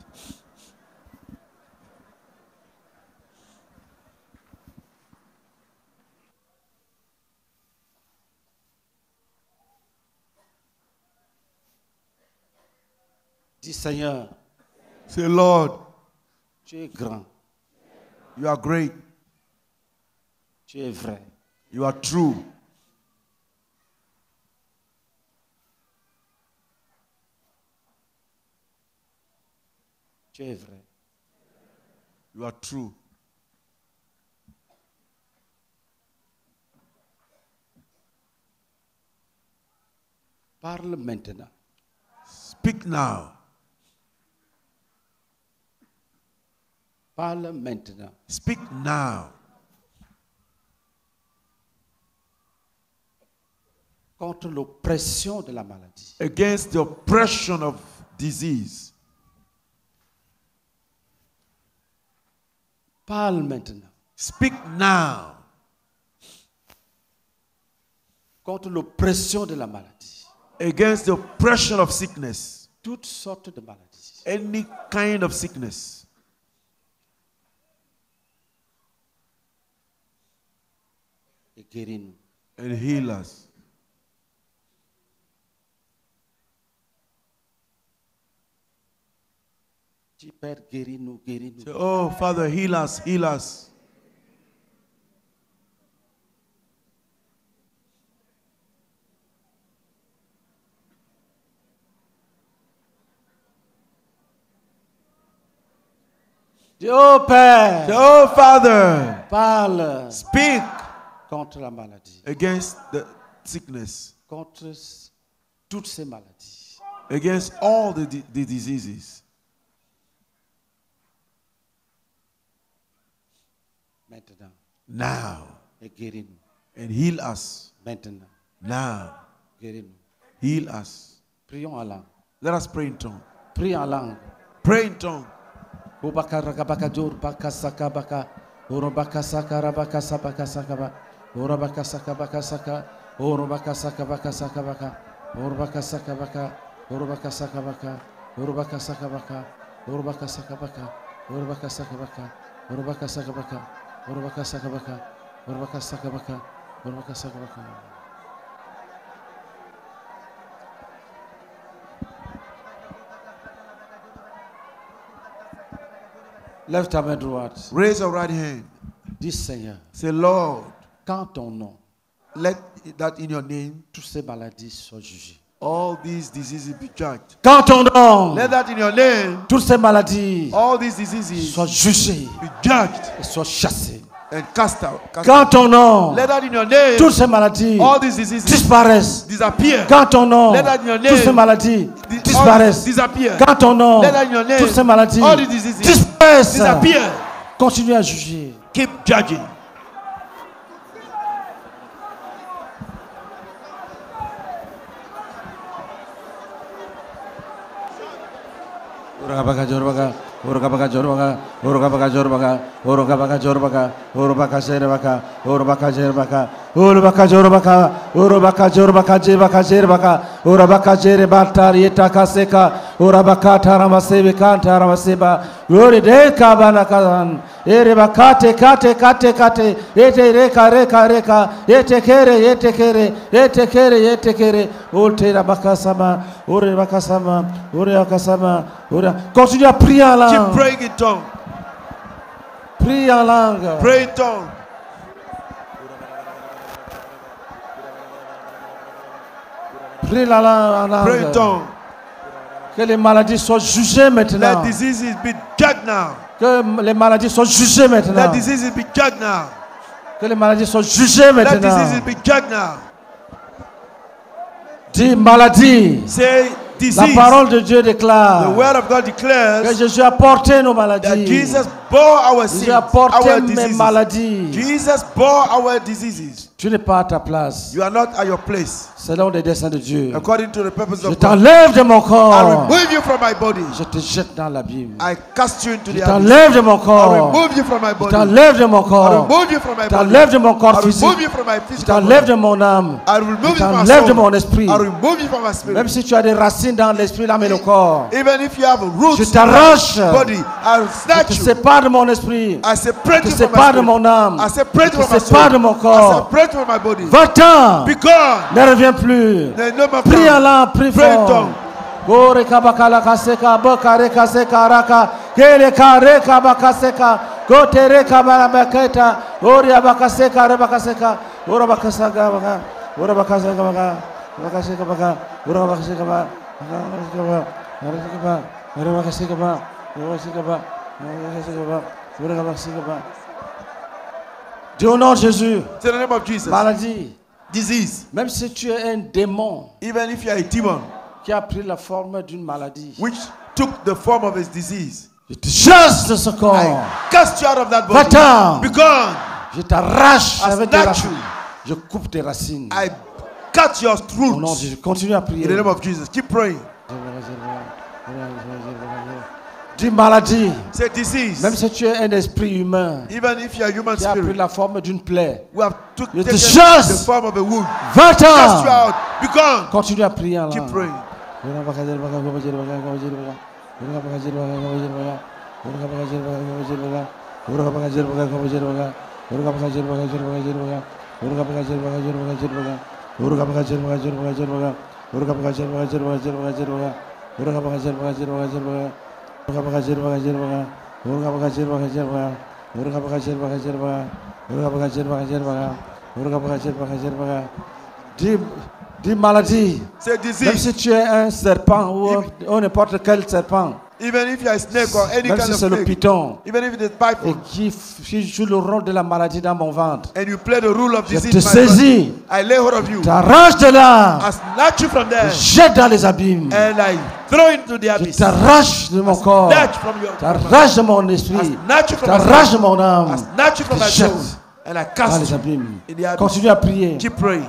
Dis Seigneur, Say, Lord, tu es grand, you are great. tu es vrai. You are true. Tu es vrai. You are true. Parle maintenant. Speak now. Parle maintenant. Speak now. Contre l'oppression de la maladie. Against the oppression of disease. Parle maintenant. Speak now. Contre l'oppression de la maladie. Against the oppression of sickness. Toutes sortes de maladies. Any kind of sickness. Et guéris-nous. And heal us. Dis Père, guéris-nous, guéris-nous. Say, oh, Father, heal us, heal us. Dis, oh Père, Say, oh, Father, parle speak contre la maladie. against the sickness, Contre toutes ces maladies. against all the diseases. Maintenant. Now. Et guéris-nous. And heal us. Maintenant. Now. Guéris-nous. Heal us. Prions en langue. Let us pray in tongue. Prie en langue. Pray in tongue. Ubaka rakabaka jor baka saka baka. Urobaka saka rabaka sabaka saka ba. Urobaka saka baka saka. Urobaka saka baka saka baka. Urobaka saka baka. Urobaka saka baka. Urobaka saka baka. Urobaka saka baka. Urobaka saka baka. Urobaka saka baka. Urobaka saka baka. Urobaka saka baka. Urobaka saka baka. Lève ta main droite. Raise your right hand. Dis Seigneur, Say, Lord, quand ton nom, let that in your name, toutes ces maladies soient jugées. all these diseases be judged. Quand ton nom, Let that in your name, toutes ces maladies all these diseases soient jugées be judged et soient chassées. and cast out. Quand ton nom, Let that in your name, toutes ces maladies all these diseases disparaissent. disappear. Quand ton nom, Let that in your name, toutes ces maladies All disparaissent. disappear. Quand ton nom, Let that in your name, toutes ces maladies all the diseases disparaissent. disappear. Continue à juger. Keep judging. Urabaka jorbaga, urabaka jorbaga, urabaka jorbaga, urabaka jorbaga, urabaka serbaka, urabaka jerbaka, urabaka jorbaga, urabaka jorbaka jebaka jerbaka, urabaka jerebatar yetaka seka, urabaka taramase kanta ramaseba, uri de kabana kan, erebakate kate kate kate, ete reka reka reka, ete kere, ulte rabakasama, uri bakasama, uri akasama. Continue à prier en langue. Keep praying in tongue. Prie en langue. Pray in tongue. Prie la langue en Pray in langue. tongue. Que les maladies soient jugées maintenant. Let diseases be judged now. Que les maladies soient jugées maintenant. Let diseases be judged now. Que les maladies soient jugées Let maintenant. diseases be judged now. Dis maladie. Say La disease. parole de Dieu The déclare word of God que declares Jésus a porté nos that maladies. Jesus bore our Jésus sins, a porté our mes diseases. maladies. Jesus bore our diseases. Tu n'es pas à ta place. You are not at your place. Selon les desseins de Dieu. According to the purpose Je of God. t'enlève de mon I corps. remove you from my body. Je te jette dans l'abîme. I cast you into Je the abyss. t'enlève de mon I corps. remove you from my Je body. t'enlève de mon I corps. remove you from my Je body. t'enlève de mon I corps remove physique. you from my Je physical t'enlève body. de mon âme. I remove Je you from my t'enlève de soul. mon esprit. I remove you from my spirit. Même si tu as des racines dans l'esprit, l'âme et le corps. Even if you have roots Je in t'arrache. your body, I'll Je snatch te you. sépare de mon esprit. I separate Je you te from my sépare de spirit. mon âme. I separate Je you te from my sépare de soul. mon I corps. separate you from my body. Va-t'en. Be gone. Ne reviens plus. No more Prie en power. langue, prie Pray in fort. tongue. Gore kabakala kaseka, bokare kaseka raka, kele kare kabakaseka, kotere kabarabaketa, ori abakaseka rebakaseka, ora bakasaka baka, ora bakaseka baka, bakaseka baka, ora bakaseka baka, bakaseka baka, ora bakaseka baka, ora bakaseka baka, ora bakaseka baka. Dis au nom de Jésus, Say the name of Jesus. maladie, Disease. même si tu es un démon Even if you are a demon qui a pris la forme d'une maladie, which took the form of his disease, je te chasse de ce corps. I cast you out of that body. Va-t'en. Be gone. Je t'arrache I avec tes snatch racines. you. Je coupe tes racines. I cut your Au nom de roots. Jésus, continue à In prier. the name of Jesus. Keep praying. Dis maladie, Say disease. même si tu es un esprit humain Even if you are human qui a pris spirit, la forme d'une plaie, we have Je te taken chasse. the form of a wound. Cast you va-t'en. out. Be gone. Continue à prier en Keep langue. praying. Dis maladie. Say Même disease. si tu es un serpent ou n'importe quel serpent, Even if you are a snake or any même kind si of c'est le snake. python, Even if it is et python. qui joue le rôle de la maladie dans mon ventre, And you play the rule of je disease. te in my body, saisis, I lay hold of you. t'arrache de là, I snatch you from there. jette dans les abîmes, And I throw into the je abyss. t'arrache de mon corps, Snatch from your t'arrache de mon I esprit, snatch you from my t'arrache de soul. mon I âme, snatch you from my Jette. soul. And I dans cast les you abîmes. in the abyss. Continue à prier. Keep praying.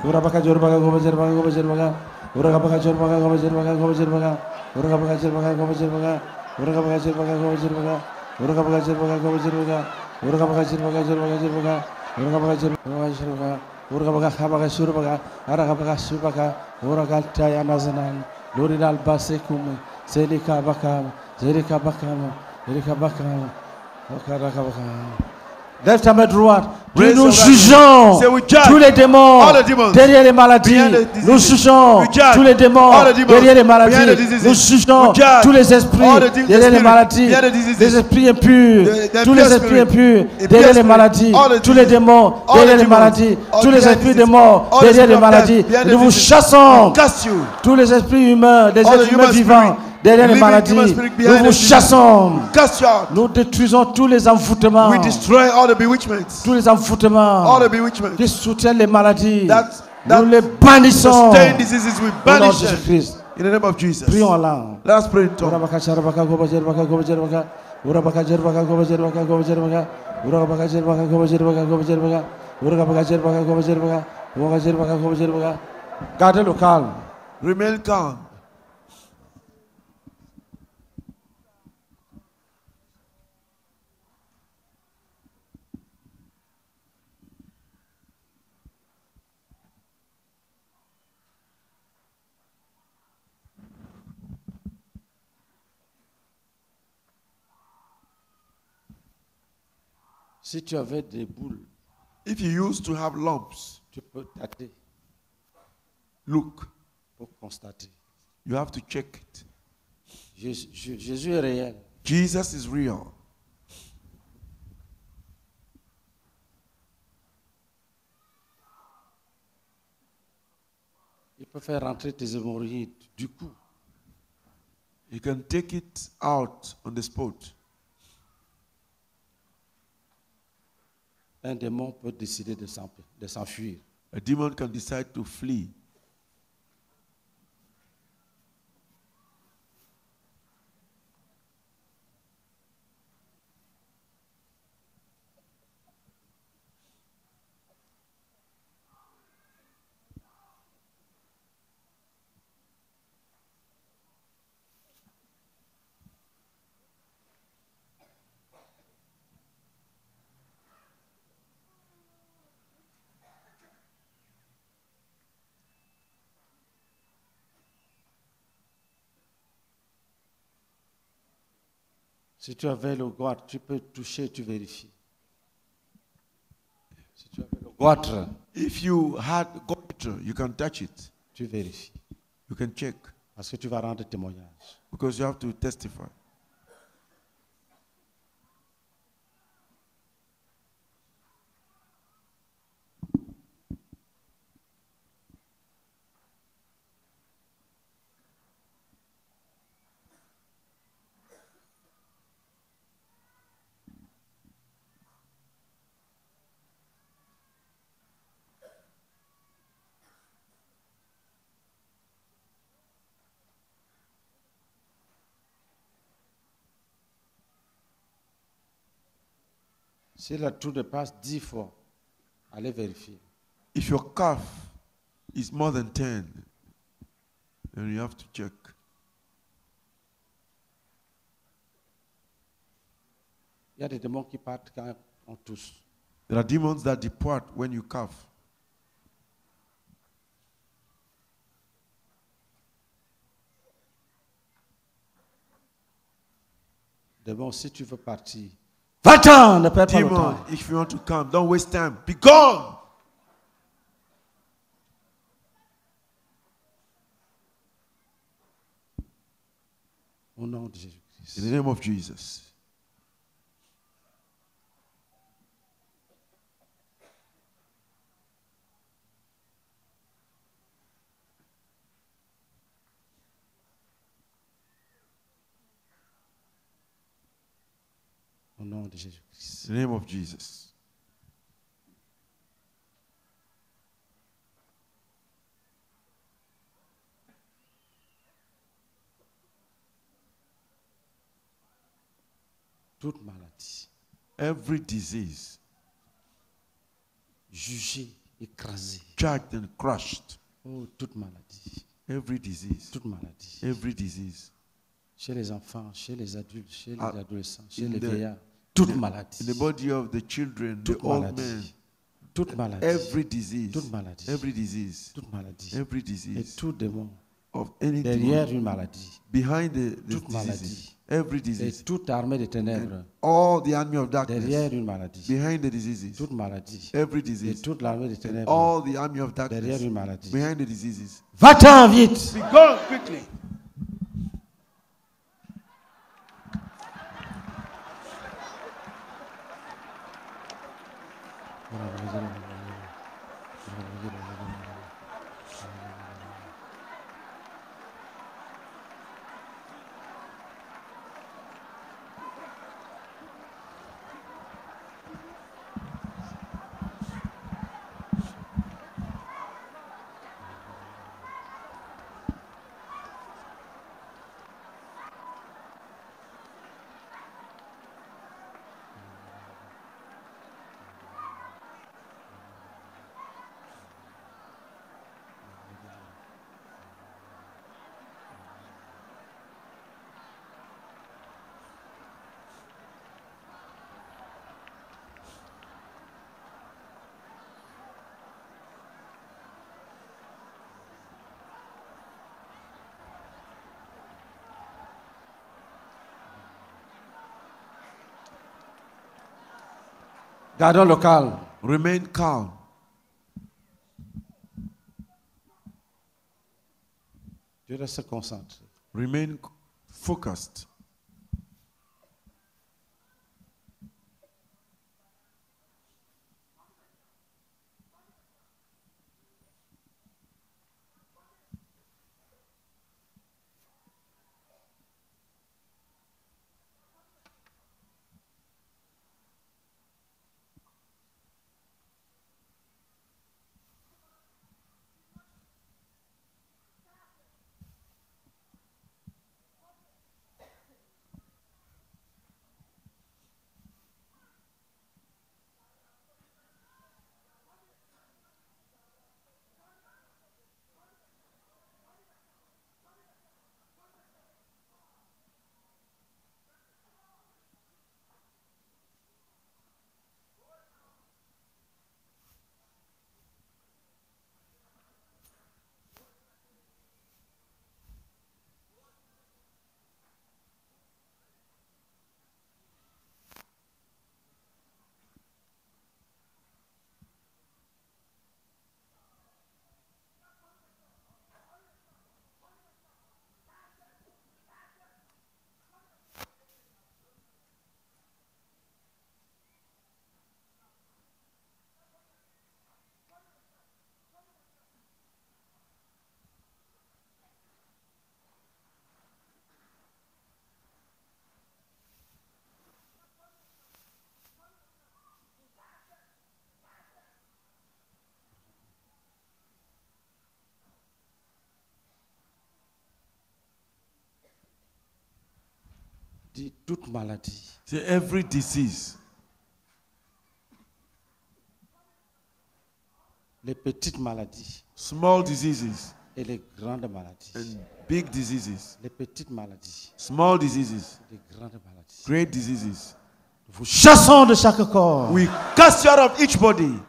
Lève ta main droite. Dis, Raise nous your right hand. jugeons Say, we judge tous les démons all the demons derrière les maladies. behind the diseases. Nous jugeons We judge tous les démons all the demons derrière les behind the maladies. diseases. Nous jugeons We judge tous les esprits all the derrière les spirits maladies. behind the diseases. Les esprits impurs, The tous les impure esprits spirit, impurs impure derrière les spirit, maladies. all the Tous les diseases. démons All derrière the les demons, maladies. all Tous les behind esprits de diseases. mort All the derrière les spirit of maladies. death behind the Nous vous diseases. chassons. We cast you. Tous les esprits humains, des All the êtres humains human vivants spirit, derrière les living human maladies. spirit Nous behind vous the diseases. chassons. Cast you out. Nous détruisons tous les envoûtements. We destroy all the bewitchments. Tous les envoûtements All the bewitchments. qui soutiennent les maladies. That Nous les bannissons. sustain diseases, we Au nom de banish them. Jésus-Christ. In the name of Jesus. Prions en langue. Let us pray in tongues. Gardez le calme. Remain calm. Si tu avais des boules, If you used to have lumps, tu peux tâter look, pour constater. you have to check it. Jésus est réel. Jesus is real. Il peut faire rentrer tes hémorroïdes du coup. You can take it out on the spot. Un démon peut décider de s'enfuir. A demon can decide to flee. Si tu avais le goitre, tu peux toucher, tu vérifies. Si tu avais le goitre, If you had goiter, you can touch it. tu vérifies. You can check Parce que tu vas rendre témoignage. because you have to testify. Si la toux dépasse 10 fois, allez vérifier. If your cough is more than 10, then you have to check. Il y a des démons qui partent quand on tousse. There are demons that depart when you cough. Démon, si tu veux partir, va-t'en, ne perds pas le Demon, temps. if you want to come, don't waste time. Be gone. Au nom de In Jésus-Christ. the name of Jesus. Au nom de Jésus-Christ. In the name of Jesus. Toute maladie, Every disease, jugée, écrasée. charged and crushed. Oh, toute maladie, Every disease. toute maladie. Every disease. Chez les enfants, chez les adultes, chez les Ah, adolescents, chez in les the- vieillards. Toute In maladie. the body of the children, the Toute old men. maladie. Toute maladie. Every disease. Toute maladie. Every disease. Toute maladie. Every Et disease. tout démon Of any derrière demon. une maladie. Behind the toute diseases. maladie. Every Et disease. toute armée de ténèbres All the army of darkness. derrière une maladie. Behind the diseases. Toute maladie. Every Et disease. toute l'armée de ténèbres All the army of derrière darkness. une maladie. Behind the diseases. Va-t'en vite. Be gone quickly. Gardons le calme. Remain calm. Je reste concentré. Remain focused. Dis toute maladie, Say every disease, les petites maladies small diseases et les grandes maladies. and big diseases, Les petites maladies, small diseases, les grandes maladies. great diseases. Vous chassons de chaque corps. We cast you out of each body.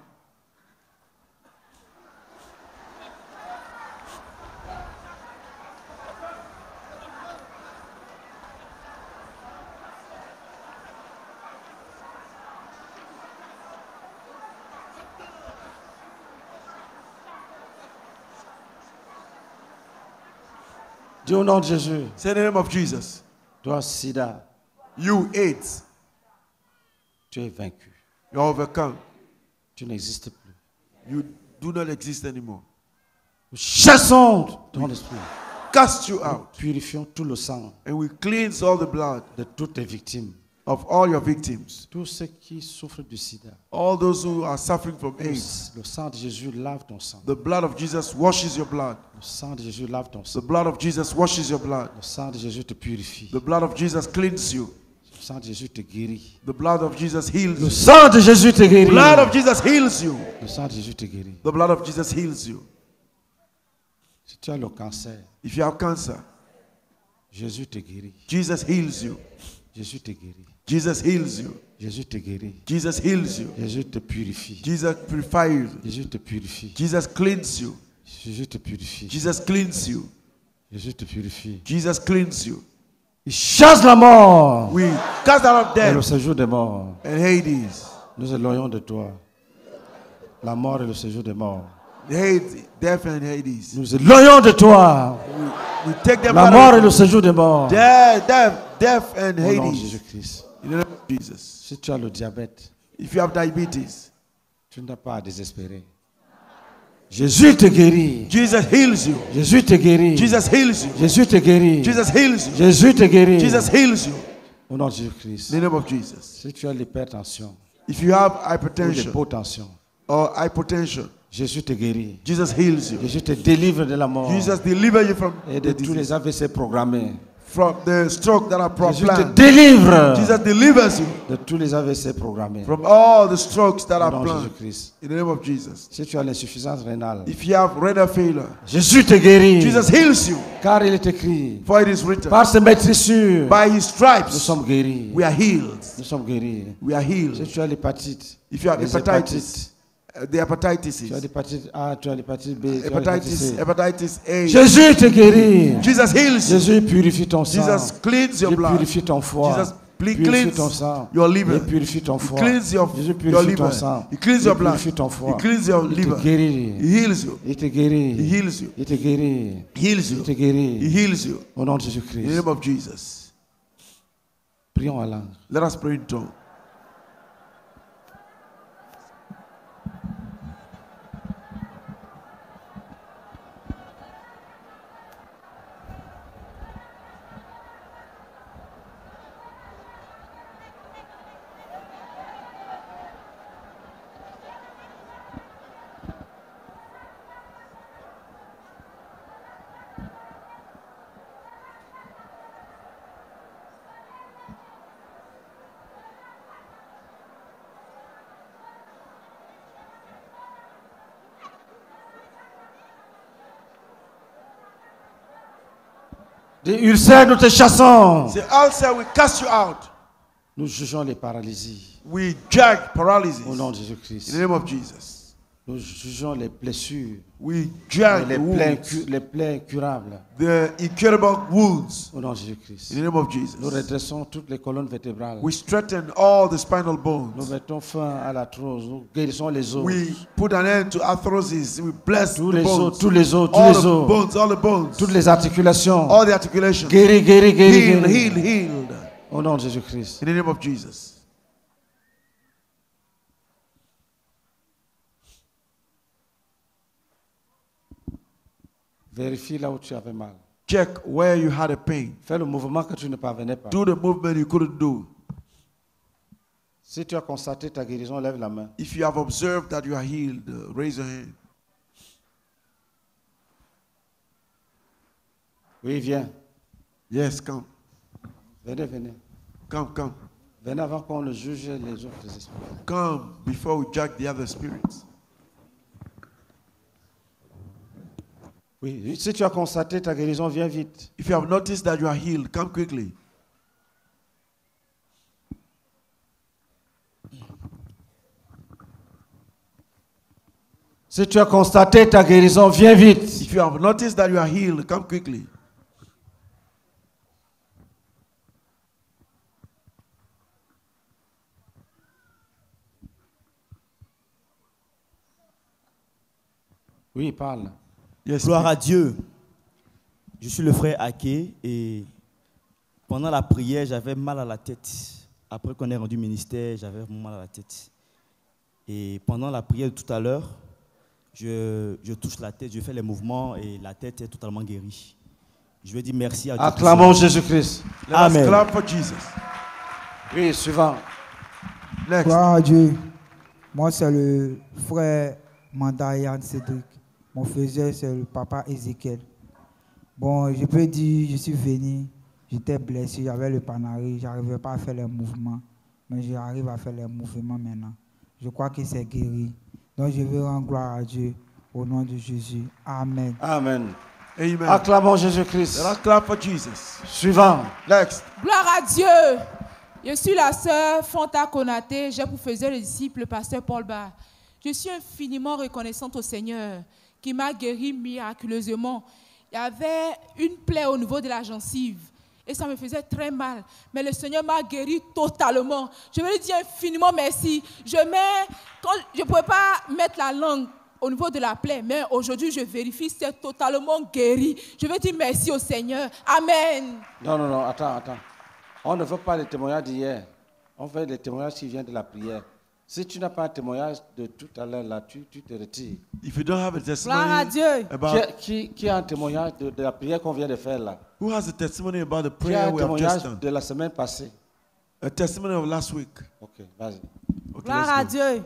Dis au nom de Jésus, Say in the name of Jesus. toi sida, You AIDS, tu es vaincu. you are overcome. Tu n'existes plus. You do not exist anymore. Nous chassons ton esprit. Cast you out. Purifions tout le sang And we cleanse all the blood de toutes tes victimes. of all your victims. Tous ceux qui souffrent du sida. All those who are suffering from AIDS. Le sang de Jésus lave ton sang. The blood of Jesus washes your blood. Le sang de Jésus lave ton The sang. blood of Jesus washes your blood. Le sang de Jésus te purifie. The blood of Jesus cleanses you. Le sang de Jésus te guérit. The blood of Jesus heals Le you. sang de Jésus te The guérit. blood of Jesus heals you. Le sang de Jésus te guérit. The blood of Jesus heals you. Si tu as le cancer, If you have cancer, Jésus te guérit. Jesus heals you. Jésus te guérit. Jesus heals you. Jésus te guérit. Jesus heals you. Jésus te purifie. Jesus purifies you. Jésus te purifie. Jesus cleans you. Jésus te purifie. Jesus cleans you. Jésus te purifie. Jesus cleans you. Il chasse la mort We cast out of et le death séjour des morts. and Hades. Nous éloignons de toi la mort et le séjour des morts. Hades, death and Hades. Nous éloignons de toi We take them la out mort et of le séjour des morts. death and Au nom de Hades. Jésus-Christ. In the name of Jesus. Si tu as le diabète, If you have diabetes, tu n'as pas à désespérer. Jésus te guérit. Jesus heals you. Jésus te guérit. Jesus heals you. Jésus te guérit. Jesus heals you. Jésus te guérit. Jesus heals you. Au nom de In Jésus-Christ. the name of Jesus. Si tu as l'hypertension If you have ou hypertension l'hypotension, or hypotension, Jésus te guérit. Jesus heals you. Jésus te délivre de la mort Jesus delivers you from et de the tous disease, les AVC programmés. from the stroke that are Jésus te planned. délivre Jesus delivers you de tous les AVC programmés. from all the strokes that Au are nom de planned. Jésus-Christ. In the name of Jesus. Si tu as l'insuffisance rénale, If you have renal failure, Jésus te guérit. Jesus heals you. Car il est écrit, For it is written, par ses maîtrissures, by his nous stripes sommes guéris. we are healed. Nous sommes guéris. We are Si healed. tu as l'hépatite, If you have les hepatitis, the tu as hepatitis, l'hépatite A, tu as l'hépatite B, tu as l'hépatite C. hepatitis A. Jésus te guérit. Jesus heals you. Jésus purifie ton sang. Jesus cleans your Jésus blood. purifie ton foie. Jesus Please Purifie ton cleanse sang. your liver. Et purifie ton He foie. cleans your Jésus your purifie ton liver. sang. He cleans Il your blood. purifie ton He foie. cleans your Il liver. te guérit. He heals you. Il te guérit. He heals you. Il te guérit. He heals Il you. te He guérit. heals you. Au nom de In the Jésus-Christ. name of Jesus. Prions en langue. Let us pray in tongues. Des ulcères, nous te chassons. Say, ulcer, we cast you out. Nous jugeons les paralysies. We judge paralysis. Au nom de In Jésus-Christ. the name of Jesus. Nous jugeons les blessures. We judge Les the plaies, wounds, les plaies incurables. the incurable wounds. Au nom de Jésus-Christ. In the name of Nous Jesus. redressons toutes les colonnes vertébrales. We straighten all the spinal Nous bones. mettons fin à l'arthrose. Nous guérissons les os. We put an end to arthrosis. We bless Tous the les os, bones. tous les os, tous All les the os. bones, all the bones. Toutes les articulations. All the articulations. Guéris, guéris, guéris, Healed, guéris. healed, healed. Au nom de Jésus-Christ. In the name of Jesus. Vérifie là où tu avais mal. Check where you had a pain. Fais le mouvement que tu ne parvenais pas. Do the movement you couldn't do. Si tu as constaté ta guérison, lève la main. If you have observed that you are healed, raise your hand. Oui, viens. Yes, come. Venez, venez. Come, come. Venez avant qu'on ne juge les autres esprits. Come before we judge the other spirits. Oui, si tu as constaté ta guérison, viens vite. If you have noticed that you are healed, come quickly. Si tu as constaté ta guérison, viens vite. If you have noticed that you are healed, come quickly. Oui, parle. Yes, Gloire à Dieu. Je suis le frère Ake et pendant la prière, j'avais mal à la tête. Après qu'on ait rendu ministère, j'avais mal à la tête. Et pendant la prière de tout à l'heure, je touche la tête, je fais les mouvements et la tête est totalement guérie. Je veux dire merci à Dieu. Acclamons Jésus-Christ. Let Amen. us clap for Jesus. Oui, suivant. Next. Gloire à Dieu. Moi, c'est le frère Mandayan Cédric. Mon frère, c'est le papa Ézéchiel. Bon, je peux dire, je suis venu, j'étais blessé, j'avais le panari, je n'arrivais pas à faire les mouvements. Mais j'arrive à faire les mouvements maintenant. Je crois que c'est guéri. Donc, je veux rendre gloire à Dieu au nom de Jésus. Amen. Amen. Amen. Acclamons Jésus-Christ. Let us clap for Jesus. Suivant. Next. Gloire à Dieu. Je suis la sœur Fanta Konaté. J'ai pour faiseur le disciple, le pasteur Paul Bar. Je suis infiniment reconnaissante au Seigneur qui m'a guéri miraculeusement. Il y avait une plaie au niveau de la gencive et ça me faisait très mal. Mais le Seigneur m'a guéri totalement. Je veux lui dire infiniment merci. Je ne pouvais pas mettre la langue au niveau de la plaie, mais aujourd'hui je vérifie, c'est totalement guéri. Je veux dire merci au Seigneur. Amen. Non, non, non, attends. On ne veut pas les témoignages d'hier. On veut les témoignages qui viennent de la prière. Si tu n'as pas un témoignage de tout à l'heure là, tu te retires. If you don't have a Gloire à testimony Dieu. about Qui a un témoignage de la prière qu'on vient de faire là? who has a testimony about the Qui a prayer un we have just témoignage done? de la semaine passée? A testimony of last week. Ok, vas-y. Okay, Gloire let's à go. Dieu.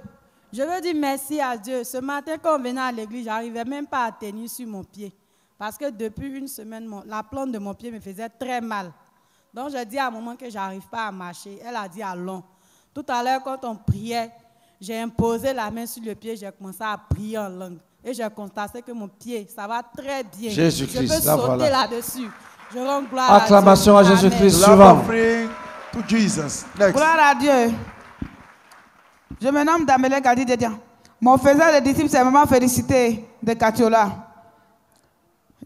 Je veux dire merci à Dieu. Ce matin, quand on venait à l'église, je n'arrivais même pas à tenir sur mon pied. Parce que depuis une semaine, la plante de mon pied me faisait très mal. Donc, je dis à maman que je n'arrive pas à marcher. Elle a dit allons. Tout à l'heure, quand on priait, j'ai imposé la main sur le pied, j'ai commencé à prier en langue. Et j'ai constaté que mon pied, ça va très bien. Jésus-Christ, je peux là, sauter voilà. là-dessus. Je rends gloire Acclamation à à Dieu. Jésus-Christ. Clap Suivant. offering to Jesus. Next. Gloire à Dieu. Je me nomme Damele Gadi Dedian. Mon faiseur de disciples, c'est Maman Félicité de Katiola.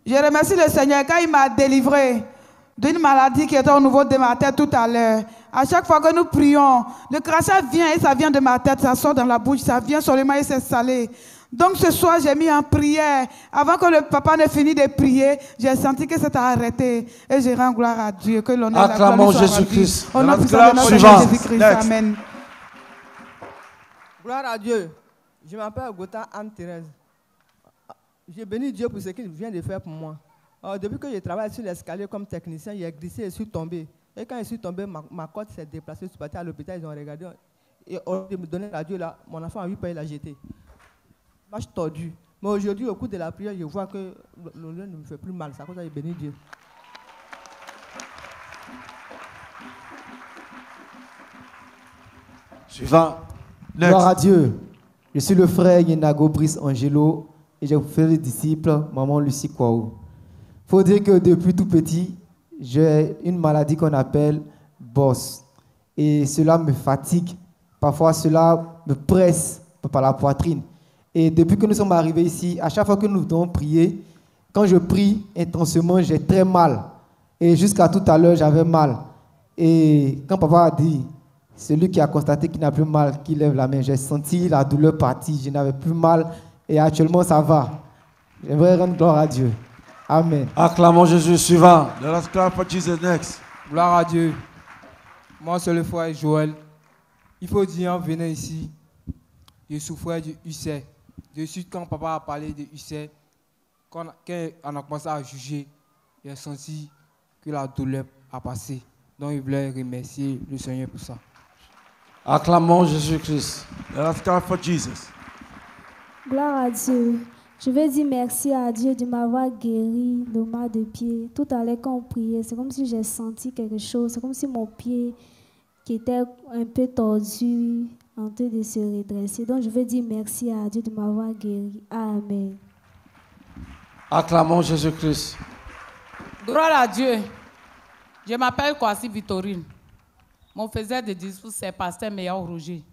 Je remercie le Seigneur quand il m'a délivré d'une maladie qui était au niveau de ma tête tout à l'heure. À chaque fois que nous prions, le crachat vient et ça vient de ma tête, ça sort dans la bouche, ça vient sur les mains et c'est salé. Donc ce soir, j'ai mis en prière. Avant que le papa ne finisse de prier, j'ai senti que c'était arrêté. Et je rends gloire à Dieu. Que l'honneur et la gloire soit Jésus-Christ. Au nom puissant de notre Seigneur Jésus-Christ. Amen. Gloire à Dieu. Je m'appelle Gotha Anne-Thérèse. J'ai béni Dieu pour ce qu'il vient de faire pour moi. Depuis que je travaille sur l'escalier comme technicien, j'ai glissé et je suis tombé. Et quand je suis tombé, ma côte s'est déplacée. Je suis parti à l'hôpital, ils ont regardé. Et au lieu de me donner la Dieu, là, mon enfant a eu peur, il l'a jeté. Moi, je suis tordu. Mais aujourd'hui, au cours de la prière, je vois que le lien ne me fait plus mal. C'est à cause de béni Dieu. Suivant. Gloire à Dieu. Je suis le frère Yenago Brice Angelo et j'ai fait le disciple Maman Lucie Kouaou. Il faut dire que depuis tout petit, j'ai une maladie qu'on appelle BOS. Et cela me fatigue. Parfois, cela me presse par la poitrine. Et depuis que nous sommes arrivés ici, à chaque fois que nous devons prier, quand je prie intensément, j'ai très mal. Et jusqu'à tout à l'heure, j'avais mal. Et quand papa a dit, celui qui a constaté qu'il n'a plus mal, qui lève la main, j'ai senti la douleur partir. Je n'avais plus mal. Et actuellement, ça va. J'aimerais rendre gloire à Dieu. Amen. Acclamons Jésus. Suivant. Let us clap for Jesus next. Gloire à Dieu. Moi, c'est le frère Joël. Il faut dire, en venant ici, je souffrais du ulcère. De suite, quand papa a parlé de ulcère, quand on a commencé à juger, j'ai senti que la douleur a passé. Donc, je voulais remercier le Seigneur pour ça. Acclamons Jésus-Christ. Let us clap for Jesus. Gloire à Dieu. Je veux dire merci à Dieu de m'avoir guéri le mal de pied. Tout à l'heure, quand on priait, c'est comme si j'ai senti quelque chose. C'est comme si mon pied, qui était un peu tordu, en train de se redresser. Donc, je veux dire merci à Dieu de m'avoir guéri. Amen. Acclamons Jésus-Christ. Gloire à Dieu. Je m'appelle Kwasi Victorine. Mon faisait de discours, c'est pasteur Meilleur Roger.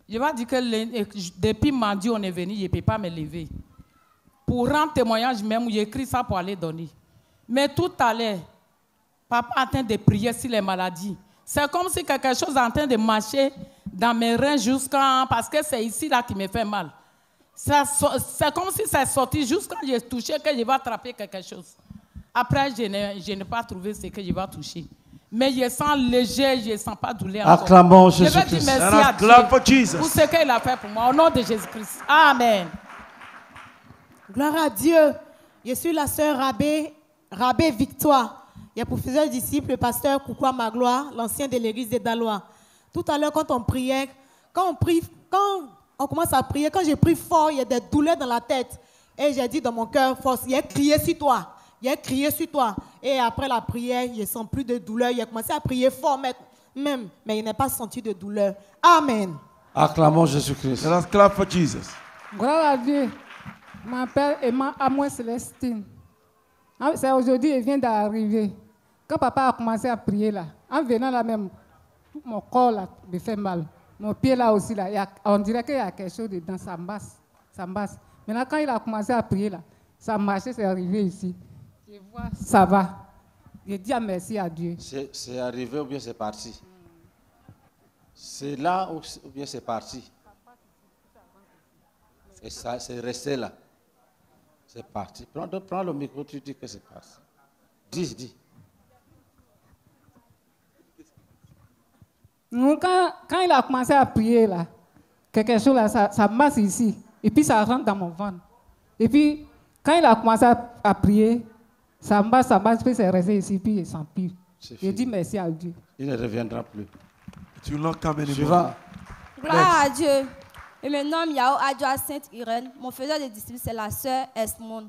Je vais dire que depuis mardi, on est venu, je ne peux pas me lever. Pour rendre témoignage même, j'ai écrit ça pour aller donner. Mais tout à l'heure, papa est en train de prier sur les maladies. C'est comme si quelque chose est en train de marcher dans mes reins jusqu'à... Parce que c'est ici là qui me fait mal. C'est comme si ça sorti jusqu'à j'ai touché que je vais attraper quelque chose. Après, je n'ai pas trouvé ce que je vais toucher. Mais je sens léger, je ne sens pas douleur. Acclamons Jésus-Christ. Je veux dire merci à Dieu pour ce qu'il a fait pour moi. Au nom de Jésus-Christ. Amen. Gloire à Dieu. Je suis la sœur Rabé Victoire. Il y a pour plusieurs disciples, le pasteur Koukoua Magloire, l'ancien de l'église de Dalois. Tout à l'heure, quand on priait, quand on commence à prier, quand j'ai prié fort, il y a des douleurs dans la tête. Et j'ai dit dans mon cœur, force, il a crié sur toi. Il a crié sur toi. Et après la prière, je ne sens plus de douleur. Il a commencé à prier fort même, mais il n'a pas senti de douleur. Amen. Acclamons Jésus-Christ. Let us clap for Jesus. Gloire à Dieu. Je m'appelle Emma Amoy Célestine. C'est aujourd'hui, il vient d'arriver. Quand papa a commencé à prier là, en venant là même, mon corps là me fait mal. Mon pied là aussi, là, on dirait qu'il y a quelque chose dedans, ça masse. Maintenant, quand il a commencé à prier là, ça marchait, c'est arrivé ici. Je vois, ça va. Je dis merci à Dieu. C'est arrivé ou bien c'est parti? C'est là ou bien c'est parti? Et ça, c'est resté là. C'est parti. Prends le micro, tu dis que c'est parti. Dis. Quand il a commencé à prier là, quelque chose là, ça masse ici. Et puis ça rentre dans mon ventre. Et puis, quand il a commencé à prier, ça masse, puis c'est resté ici, puis il s'empire. Je dis merci à Dieu. Il ne reviendra plus. Tu n'as qu'à venir. Gloire à Dieu. Et maintenant, Yao Adjoa Sainte-Irène, mon faiseur de disciples, c'est la sœur Esmond.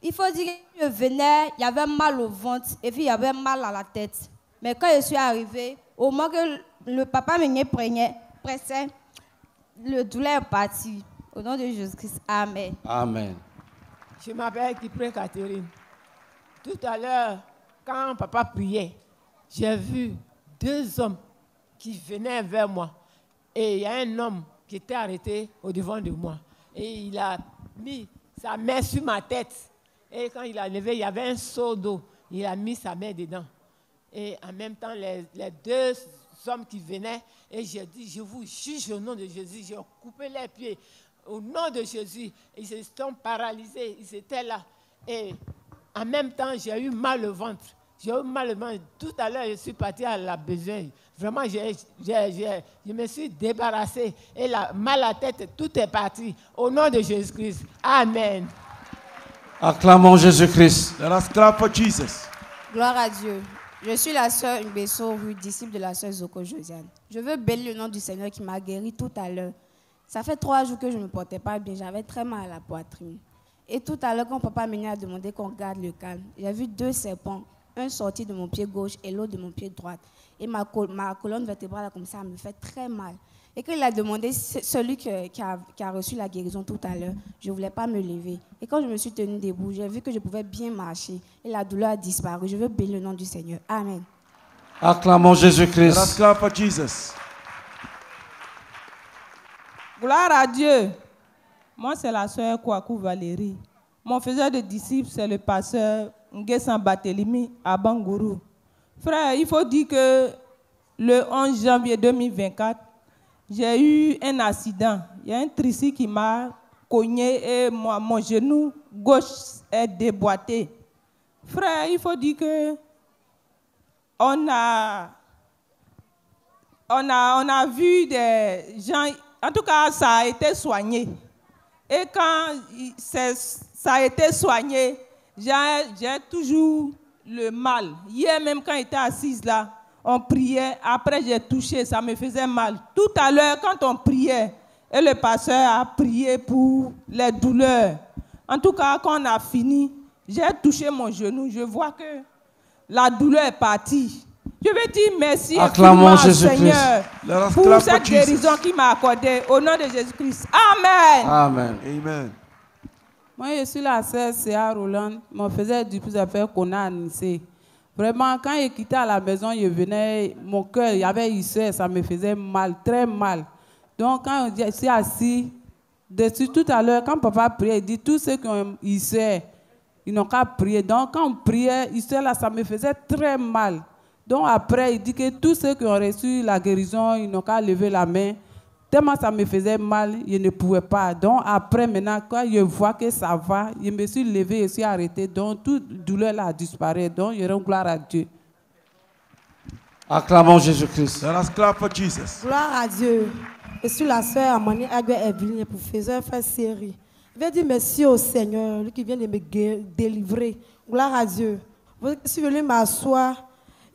Il faut dire que je venais, il y avait mal au ventre et puis il y avait mal à la tête. Mais quand je suis arrivée, au moment que le papa me pressait, le douleur est parti. Au nom de Jésus-Christ, Amen. Amen. Je m'appelle Kipré Catherine. Tout à l'heure, quand papa priait, j'ai vu deux hommes qui venaient vers moi. Et il y a un homme qui était arrêté au devant de moi. Et il a mis sa main sur ma tête. Et quand il a levé, il y avait un seau d'eau. Il a mis sa main dedans. Et en même temps, les deux hommes qui venaient, et j'ai dit, je vous juge au nom de Jésus, j'ai coupé les pieds. Au nom de Jésus, ils se sont paralysés, ils étaient là. Et en même temps, j'ai eu mal au ventre. J'ai eu mal au ventre. Tout à l'heure, je suis parti à la besogne. Vraiment, je me suis débarrassé. Et la mal à la tête, tout est parti. Au nom de Jésus-Christ. Amen. Acclamons Jésus-Christ. Let us clap for Jesus. Gloire à Dieu. Je suis la sœur Ngbeso, disciple de la sœur Zoko Josiane. Je veux bénir le nom du Seigneur qui m'a guéri tout à l'heure. Ça fait 3 jours que je ne me portais pas bien, j'avais très mal à la poitrine. Et tout à l'heure, quand papa m'a demandé qu'on garde le calme, j'ai vu 2 serpents, un sorti de mon pied gauche et l'autre de mon pied droit. Et ma colonne vertébrale, comme ça, me fait très mal. Et quand il a demandé, celui qui a reçu la guérison tout à l'heure, je ne voulais pas me lever. Et quand je me suis tenue debout, j'ai vu que je pouvais bien marcher. Et la douleur a disparu. Je veux bénir le nom du Seigneur. Amen. Acclamons Jésus-Christ. Let us clap for Jesus. Gloire à Dieu. Moi, c'est la sœur Kouakou Valérie. Mon faiseur de disciples, c'est le pasteur Nguessan Batelimi à Bangourou. Frère, il faut dire que le 11 janvier 2024, j'ai eu un accident. Il y a un tricycle qui m'a cogné et mon genou gauche est déboîté. Frère, il faut dire que on a vu des gens, en tout cas, ça a été soigné. Et quand ça a été soigné, j'ai toujours le mal. Hier même, quand j'étais assise là, on priait, après j'ai touché, ça me faisait mal. Tout à l'heure, quand on priait, et le pasteur a prié pour les douleurs. En tout cas, quand on a fini, j'ai touché mon genou, je vois que la douleur est partie. Je veux dire merci Acclamons au Jésus-Christ. Seigneur pour cette guérison qu'il m'a accordée. Au nom de Jésus-Christ. Amen. Amen. Amen. Moi, je suis la sœur Céa Roland. Mon faisait du plus à faire qu'on a annoncé. Vraiment, quand il quittait à la maison, il venait, mon cœur, il y avait hissé, ça me faisait mal, très mal. Donc, quand je suis assis, dessus tout à l'heure, quand papa priait, il dit tous ceux qui ont hissé, ils n'ont qu'à prier. Donc, quand on priait, hissé là, ça me faisait très mal. Donc, après, il dit que tous ceux qui ont reçu la guérison, ils n'ont qu'à lever la main. Tellement ça me faisait mal, je ne pouvais pas. Donc après, maintenant, quand je vois que ça va, je me suis levé et je suis arrêté. Donc toute douleur là a disparu. Donc je rends gloire à Dieu. Acclamons Jésus-Christ. Let us clap for Jesus. Gloire à Dieu. Je suis la sœur Amani Agwe Evelyne pour faire série. Je vais dire merci au Seigneur, lui qui vient de me délivrer. Gloire à Dieu. Je suis venu m'asseoir,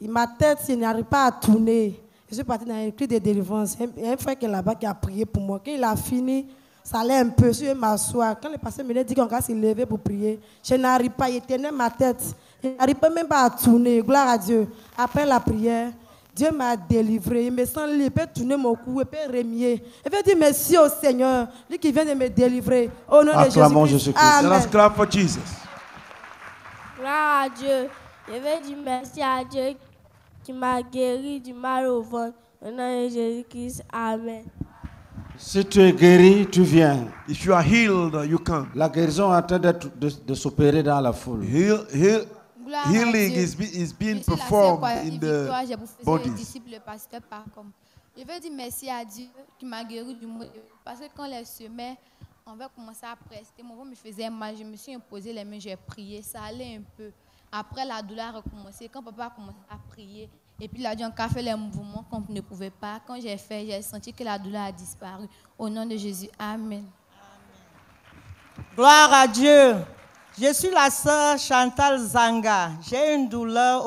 ma tête n'arrive pas à tourner. Je suis partie dans un cri de délivrance. Il y a un frère qui est là-bas qui a prié pour moi. Quand il a fini, ça allait un peu. Je suis m'asseoir. Quand le pasteur me dit qu'on va se lever pour prier, je n'arrive pas. Il tenait ma tête. Je n'arrive pas même pas à tourner. Gloire à Dieu. Après la prière, Dieu m'a délivré. Il me sent libre. Il peut tourner mon cou. Il peut remuer. Je veux dire merci au Seigneur, lui qui vient de me délivrer. Au nom de Jésus-Christ. Amen. Let us clap for Jesus. Gloire à Dieu. Je veux dire merci à Dieu qui m'a guéri du mal au ventre. Au nom de Jésus-Christ. Amen. Si tu es guéri, tu viens. If you are healed, you come. La guérison est en train de s'opérer dans la foule. Healing is being performed in the bodies. Disciple pasteur Parcom. Je veux dire merci à Dieu qui m'a guéri du mal. Parce que quand les semaines, on va commencer à prester. Mon ventre me faisait mal. Je me suis imposé les mains, j'ai prié. Ça allait un peu. Après, la douleur a recommencé. Quand papa a commencé à prier, et puis il a dit on a fait les mouvements qu'on ne pouvait pas. Quand j'ai fait, j'ai senti que la douleur a disparu. Au nom de Jésus, Amen. Gloire à Dieu. Je suis la sœur Chantal Zanga. J'avais une douleur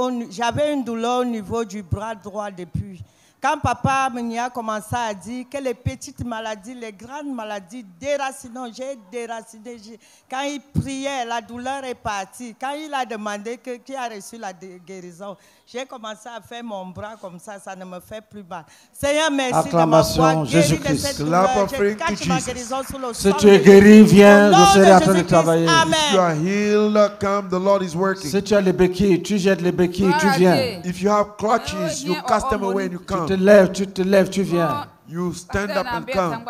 au niveau du bras droit depuis. Quand papa a commencé à dire que les petites maladies, les grandes maladies, j'ai déraciné. Quand il priait, la douleur est partie. Quand il a demandé qui a reçu la guérison, j'ai commencé à faire mon bras comme ça ne me fait plus mal. Seigneur, merci de m'avoir guéri de cette douleur. Je cache ma guérison sur le sol. Si tu es guéri, viens, je serai en train de travailler. Amen. If you are healed, come, the Lord is working. Si tu as les béquilles, tu jettes les béquilles, tu viens. If you have clutches, you cast them away and you come. Tu te lèves, tu viens. You stand up and come.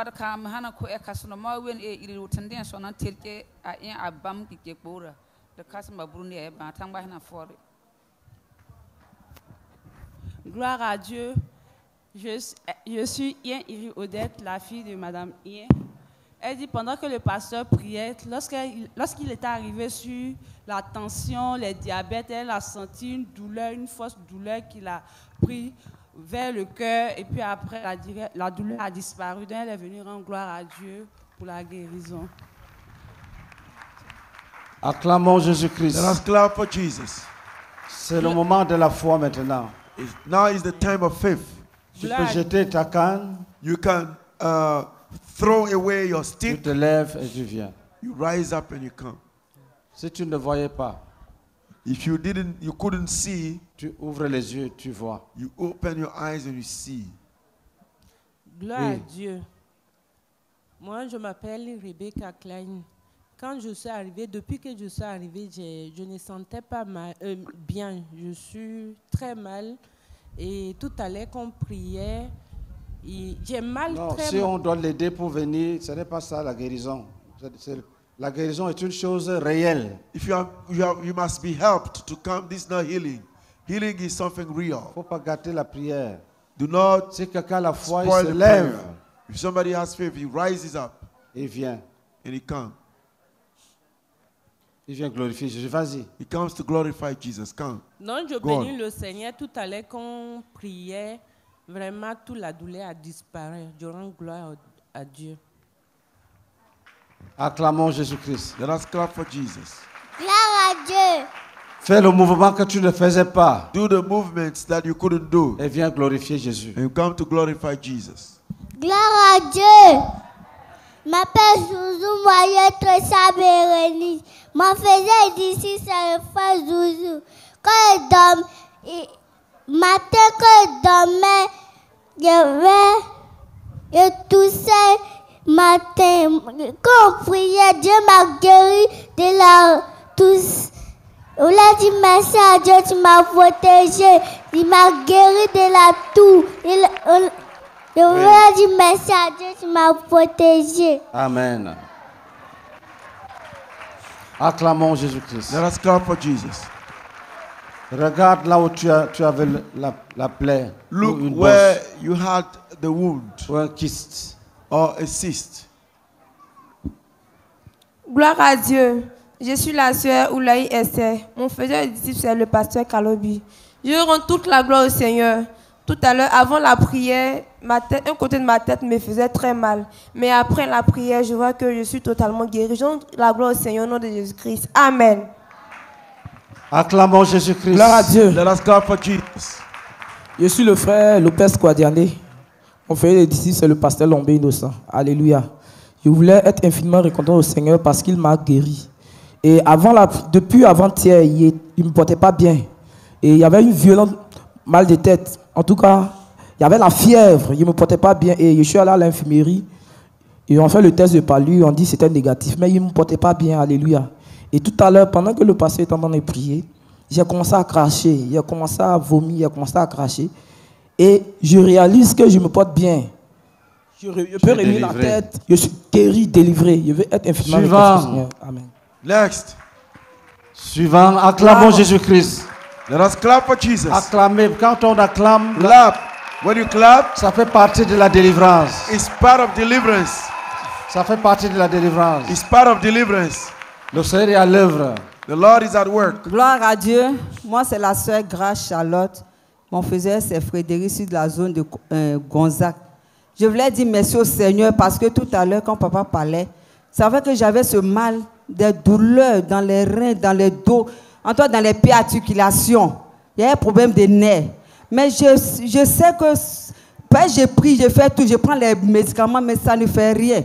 Gloire à Dieu. Je suis Yen Iri Odette, la fille de Madame Yen. Elle dit pendant que le pasteur priait, lorsqu'il était arrivé sur la tension, les diabètes, elle a senti une douleur, une force douleur qui l'a pris vers le cœur. Et puis après, la douleur a disparu. Donc elle est venue rendre gloire à Dieu pour la guérison. Acclamons Jésus-Christ. Let us clap for Jesus. C'est le moment de la foi maintenant. Now is the time of faith. Tu peux jeter ta canne. You can throw away your stick. Tu te lèves et tu viens. You rise up and you come. Si tu ne voyais pas, if you couldn't see, tu ouvres les yeux, tu vois. You open your eyes and you see. Gloire à Dieu. Moi, je m'appelle Rebecca Klein. Quand je suis arrivée, depuis que je suis arrivée, je ne sentais pas bien. Je suis très mal. Et tout à l'heure, qu'on priait, j'ai mal très Si mal. on doit l'aider pour venir, ce n'est pas ça la guérison. La guérison est une chose réelle. If you must be helped to come. This is not healing. Healing is something real. Faut pas gâter la prière. Do not si quelqu'un a la foi, il spoil se the lève. prayer. If somebody has faith, he rises up. Et il vient. And he comes. Il vient glorifier Jésus. Vas-y. He comes to glorify Jesus. Come. Non, je Go on. bénis le Seigneur. Tout à l'heure, qu'on priait, vraiment, toute la douleur a disparu. Je rends gloire à Dieu. Acclamons Jésus-Christ. Let us clap for Jesus. Gloire à Dieu. Fais le mouvement que tu ne faisais pas. Do the movements that you couldn't do. Et viens glorifier Jésus. And you come to glorify Jesus. Gloire à Dieu. Je m'appelle Zouzou, moi je suis sa Bérénice. Mon faisait d'ici, c'est le frère Zouzou. Quand il dormait, matin quand il dormait, je toussais matin. Quand on priait, Dieu m'a guéri de la tousse. On a dit merci à Dieu, tu m'as protégé. Il m'a guéri de la toux. Je voulais dire merci à Dieu, tu m'as protégé. Amen. Acclamons Jésus-Christ. Let us clap for Jesus. Regarde là où tu avais la plaie. Look ou une where bosse, you had the wound. ou un kyste. Or a cyst. Gloire à Dieu. Je suis la sœur Oulaï Esther. Mon faiseur de disciple, c'est le pasteur Kalobi. Je rends toute la gloire au Seigneur. Tout à l'heure, avant la prière, un côté de ma tête me faisait très mal. Mais après la prière, je vois que je suis totalement guérie. Je rends la gloire au Seigneur au nom de Jésus-Christ. Amen. Acclamons Jésus-Christ. Gloire à Dieu. Let us clap for Jesus. Je suis le frère Lopez Kwadiane. Mon frère d'ici, c'est le pasteur Lombé Innocent. Alléluia. Je voulais être infiniment reconnaissant au Seigneur parce qu'il m'a guéri. Et depuis avant-hier, il ne me portait pas bien. Et il y avait une violente mal de tête. En tout cas, il y avait la fièvre. Il ne me portait pas bien. Et je suis allé à l'infirmerie. Ils ont fait le test de palu. On dit que c'était négatif. Mais il ne me portait pas bien. Alléluia. Et tout à l'heure, pendant que le pasteur était en train de prier, j'ai commencé à cracher. J'ai commencé à vomir. J'ai commencé à cracher. Et je réalise que je me porte bien. Je peux remuer la tête. Je suis guéri, délivré. Je veux être infiniment reconnaissant au Seigneur. Amen. Next. Suivant, acclamons Jésus-Christ. Let us clap for Jesus. Acclamer. Quand on acclame, clap. When you clap, ça fait partie de la délivrance. It's part of deliverance. Ça fait partie de la délivrance. It's part of deliverance. Le Seigneur est à l'œuvre. The Lord is at work. Gloire à Dieu. Moi, c'est la sœur Grace Charlotte. Mon frère, c'est Frédéric, sur de la zone de Gonzague. Je voulais dire merci au Seigneur parce que tout à l'heure, quand papa parlait, c'est vrai que j'avais ce mal, des douleurs dans les reins, dans les dos, en tout cas dans les pieds, articulations. Il y a un problème de nerfs. Mais je sais que, j'ai pris, j'ai fait tout, je prends les médicaments, mais ça ne fait rien.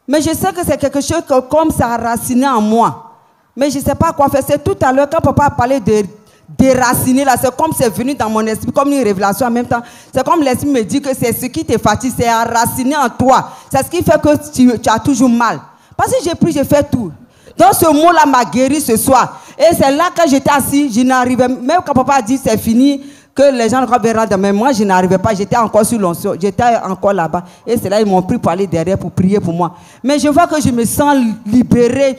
Mais je sais que c'est quelque chose que, comme ça a raciné en moi. Mais je ne sais pas quoi faire. C'est tout à l'heure, quand papa a parlé de déraciner, là, c'est comme c'est venu dans mon esprit, comme une révélation en même temps. C'est comme l'esprit me dit que c'est ce qui te fatigue, c'est enraciné en toi. C'est ce qui fait que tu as toujours mal. Parce que j'ai pris, j'ai fait tout. Donc ce mot-là m'a guéri ce soir. Et c'est là que j'étais assis, je n'arrivais, même quand papa a dit c'est fini, que les gens verront demain, moi je n'arrivais pas, j'étais encore sur l'onction, j'étais encore là-bas. Et c'est là ils m'ont pris pour aller derrière pour prier pour moi. Mais je vois que je me sens libérée.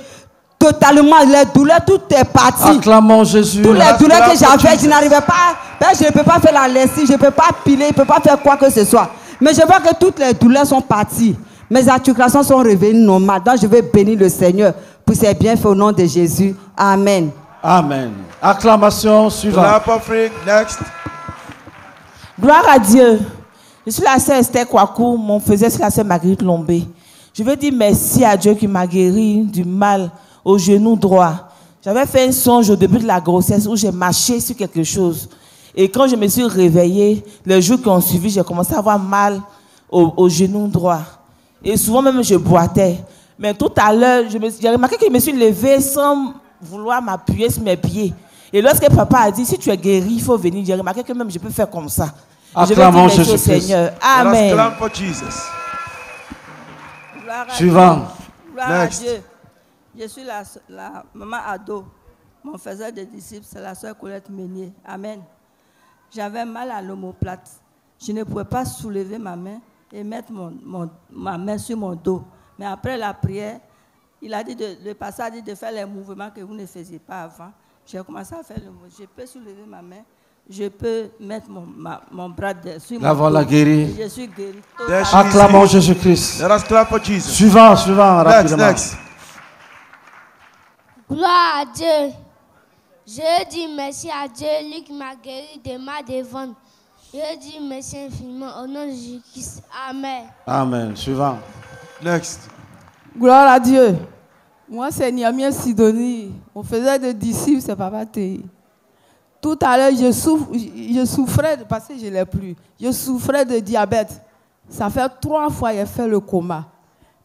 totalement. Les douleurs, tout est parti. Acclamons Jésus. Toutes les douleurs que j'avais, je n'arrivais pas. Je ne peux pas faire la lessive, je ne peux pas piler, je ne peux pas faire quoi que ce soit. Mais je vois que toutes les douleurs sont parties. Mes articulations sont revenues normales. Donc je vais bénir le Seigneur pour ses bienfaits au nom de Jésus. Amen. Amen. Acclamation suivante. Clap offering, next. Gloire à Dieu. Je suis la sœur Esther Kwaku, mon faisait c'est la sœur Marguerite Lombé. Je veux dire merci à Dieu qui m'a guéri du mal au genou droit. J'avais fait un songe au début de la grossesse où j'ai marché sur quelque chose. Et quand je me suis réveillée, les jours qui ont suivi, j'ai commencé à avoir mal au genou droit. Et souvent même je boitais. Mais tout à l'heure, j'ai remarqué que je me suis levée sans vouloir m'appuyer sur mes pieds. Et lorsque papa a dit, si tu es guéri, il faut venir, j'ai remarqué que même je peux faire comme ça. Acclamons je vais dire merci au Seigneur. Amen. Suivant. Gloire à Dieu. Je suis la maman ado. Mon faiseur de disciples, c'est la sœur Colette Meunier. Amen. J'avais mal à l'omoplate. Je ne pouvais pas soulever ma main et mettre ma main sur mon dos. Mais après la prière, le pasteur a dit de faire les mouvements que vous ne faisiez pas avant. J'ai commencé à faire le mouvement. Je peux soulever ma main. Je peux mettre mon bras sur mon dos. L'avant la guéri. Je suis guéri. Acclamons Jésus-Christ. Let us clap for Jesus. Suivant, rapidement. Next. Gloire à Dieu. Je dis merci à Dieu, lui qui m'a guéri de ma devant. Je dis merci infiniment au nom de Jésus-Christ. Amen. Amen. Suivant. Next. Gloire à Dieu. Moi, c'est Niamien Sidonie. On faisait des disciples, c'est Papa Théi. Tout à l'heure, je souffrais, parce que je ne l'ai plus, je souffrais de diabète. Ça fait 3 fois que j'ai fait le coma.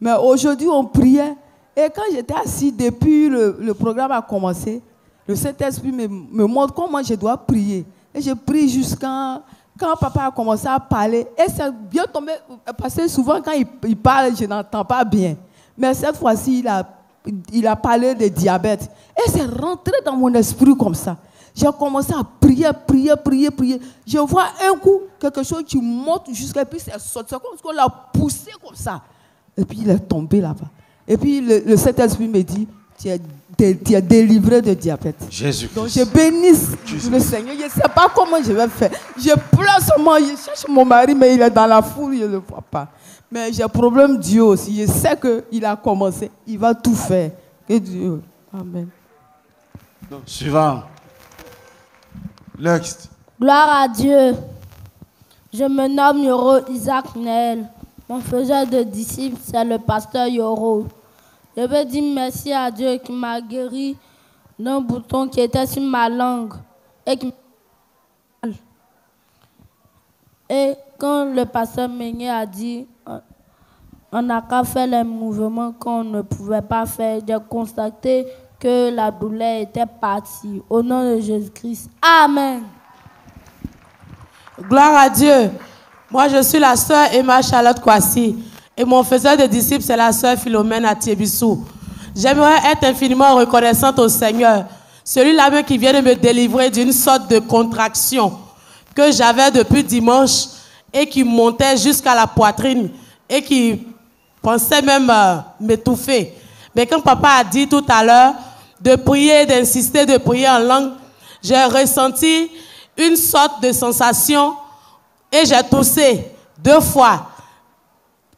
Mais aujourd'hui, on priait. Et quand j'étais assis, depuis le programme a commencé, le Saint-Esprit me montre comment je dois prier. Et je prie jusqu'à quand papa a commencé à parler. Et c'est bien tombé, parce que souvent quand il parle, je n'entends pas bien. Mais cette fois-ci, il a parlé de diabète. Et c'est rentré dans mon esprit comme ça. J'ai commencé à prier. Je vois un coup, quelque chose qui monte jusqu'à puis c'est sorti. C'est comme si on l'a poussé comme ça. Et puis il est tombé là-bas. Et puis le Saint-Esprit me dit, tu es délivré de diabète. Jésus-Christ. Donc je bénis le Seigneur. Je ne sais pas comment je vais faire. Je pleure seulement, je cherche mon mari, mais il est dans la foule, je ne le vois pas. Mais j'ai problème Dieu aussi. Je sais qu'il a commencé. Il va tout faire. Que Dieu. Amen. Suivant. Next. Gloire à Dieu. Je me nomme Yoro Isaac Nel. Mon faiseur de disciples, c'est le pasteur Yoro. Je veux dire merci à Dieu qui m'a guéri d'un bouton qui était sur ma langue. Et quand le pasteur Meunier a dit, on n'a qu'à faire les mouvements qu'on ne pouvait pas faire, j'ai constaté que la douleur était partie. Au nom de Jésus-Christ. Amen. Gloire à Dieu. Moi, je suis la sœur Emma Charlotte Kwasi. Et mon faiseur de disciples, c'est la sœur Philomène Atiebissou. J'aimerais être infiniment reconnaissante au Seigneur. Celui-là même qui vient de me délivrer d'une sorte de contraction que j'avais depuis dimanche et qui montait jusqu'à la poitrine et qui pensait même m'étouffer. Mais quand papa a dit tout à l'heure de prier, d'insister, de prier en langue, j'ai ressenti une sorte de sensation et j'ai toussé 2 fois.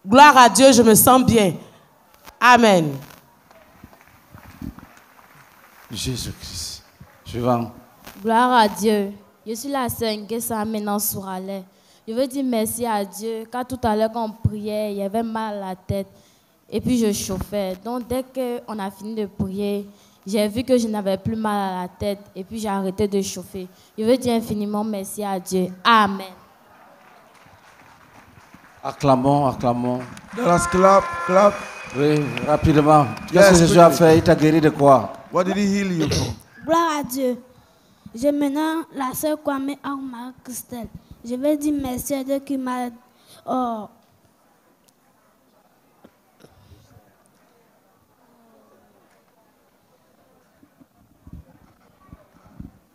Gloire à Dieu, je me sens bien. Amen. Jésus-Christ. Suivant. Gloire à Dieu. Je suis la sœur Ngessa maintenant sur Alais. Je veux dire merci à Dieu. Car tout à l'heure, quand on priait, il y avait mal à la tête. Et puis je chauffais. Donc dès qu'on a fini de prier, j'ai vu que je n'avais plus mal à la tête. Et puis j'ai arrêté de chauffer. Je veux dire infiniment merci à Dieu. Amen. Acclamons. Let us clap. Oui, rapidement. Qu'est-ce que Jésus a fait? Il t'a guéri de quoi? What did he heal you from? Gloire à Dieu. Je maintenant la sœur Kwame Aouma Christelle. Je vais dire merci à Dieu qui m'a...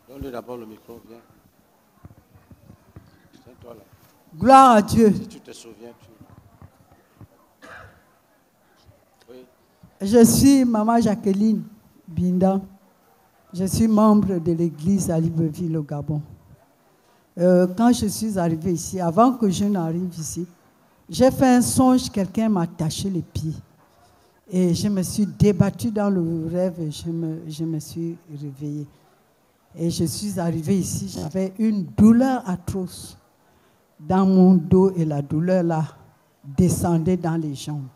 Donne-lui d'abord le micro, viens. Tiens-toi là. Gloire à Dieu. Si tu te souviens, Je suis maman Jacqueline. Binda. Je suis membre de l'église à Libreville au Gabon. Quand je suis arrivée ici, avant que je n'arrive ici, j'ai fait un songe, quelqu'un m'a attaché les pieds. Et je me suis débattue dans le rêve et je me suis réveillée. Et je suis arrivée ici, j'avais une douleur atroce dans mon dos et la douleur là descendait dans les jambes.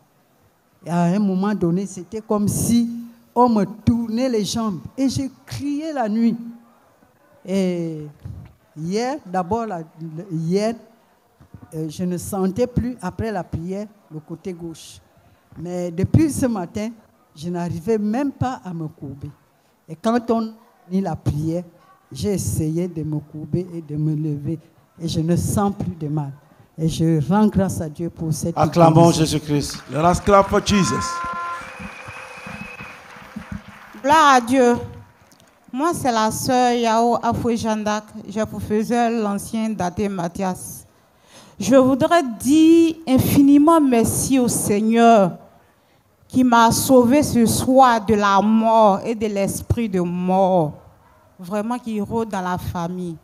Et à un moment donné, c'était comme si on me tournait les jambes et j'ai crié la nuit. Et hier, je ne sentais plus, après la prière, le côté gauche. Mais depuis ce matin, je n'arrivais même pas à me courber. Et quand on dit la prière, j'ai essayé de me courber et de me lever. Et je ne sens plus de mal. Et je rends grâce à Dieu pour cette Acclamons Jésus-Christ. Let us clap for Jesus. Gloire à Dieu. Moi, c'est la sœur Yao Afoué Jandak. Je vous faisais l'ancien Daté Mathias. Je voudrais dire infiniment merci au Seigneur qui m'a sauvé ce soir de la mort et de l'esprit de mort. Vraiment qui rôde dans la famille.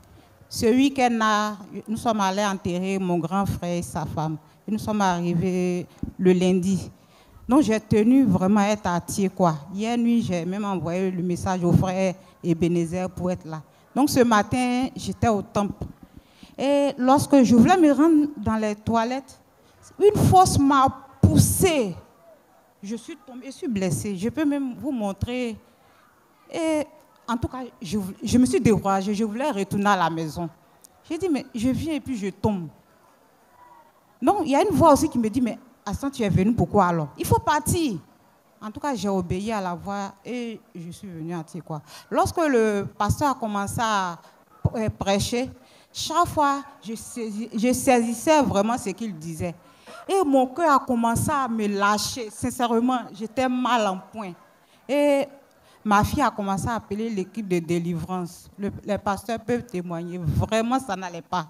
Ce week-end, nous sommes allés enterrer mon grand frère et sa femme. Et nous sommes arrivés le lundi. Donc j'ai tenu vraiment à être attiré, quoi. Hier nuit, j'ai même envoyé le message au frère Ebenezer pour être là. Donc ce matin, j'étais au temple. Et lorsque je voulais me rendre dans les toilettes, une force m'a poussée. Je suis tombée, je suis blessée. Je peux même vous montrer. Et en tout cas, je me suis découragée. Je voulais retourner à la maison. J'ai dit, mais je viens et puis je tombe. Donc, il y a une voix aussi qui me dit, mais Astan, tu es venu, pourquoi alors? Il faut partir. En tout cas, j'ai obéi à la voix et je suis venue à quoi. Lorsque le pasteur a commencé à prêcher, chaque fois, je saisissais vraiment ce qu'il disait. Et mon cœur a commencé à me lâcher. Sincèrement, j'étais mal en point. Et ma fille a commencé à appeler l'équipe de délivrance. Les pasteurs peuvent témoigner. Vraiment, ça n'allait pas.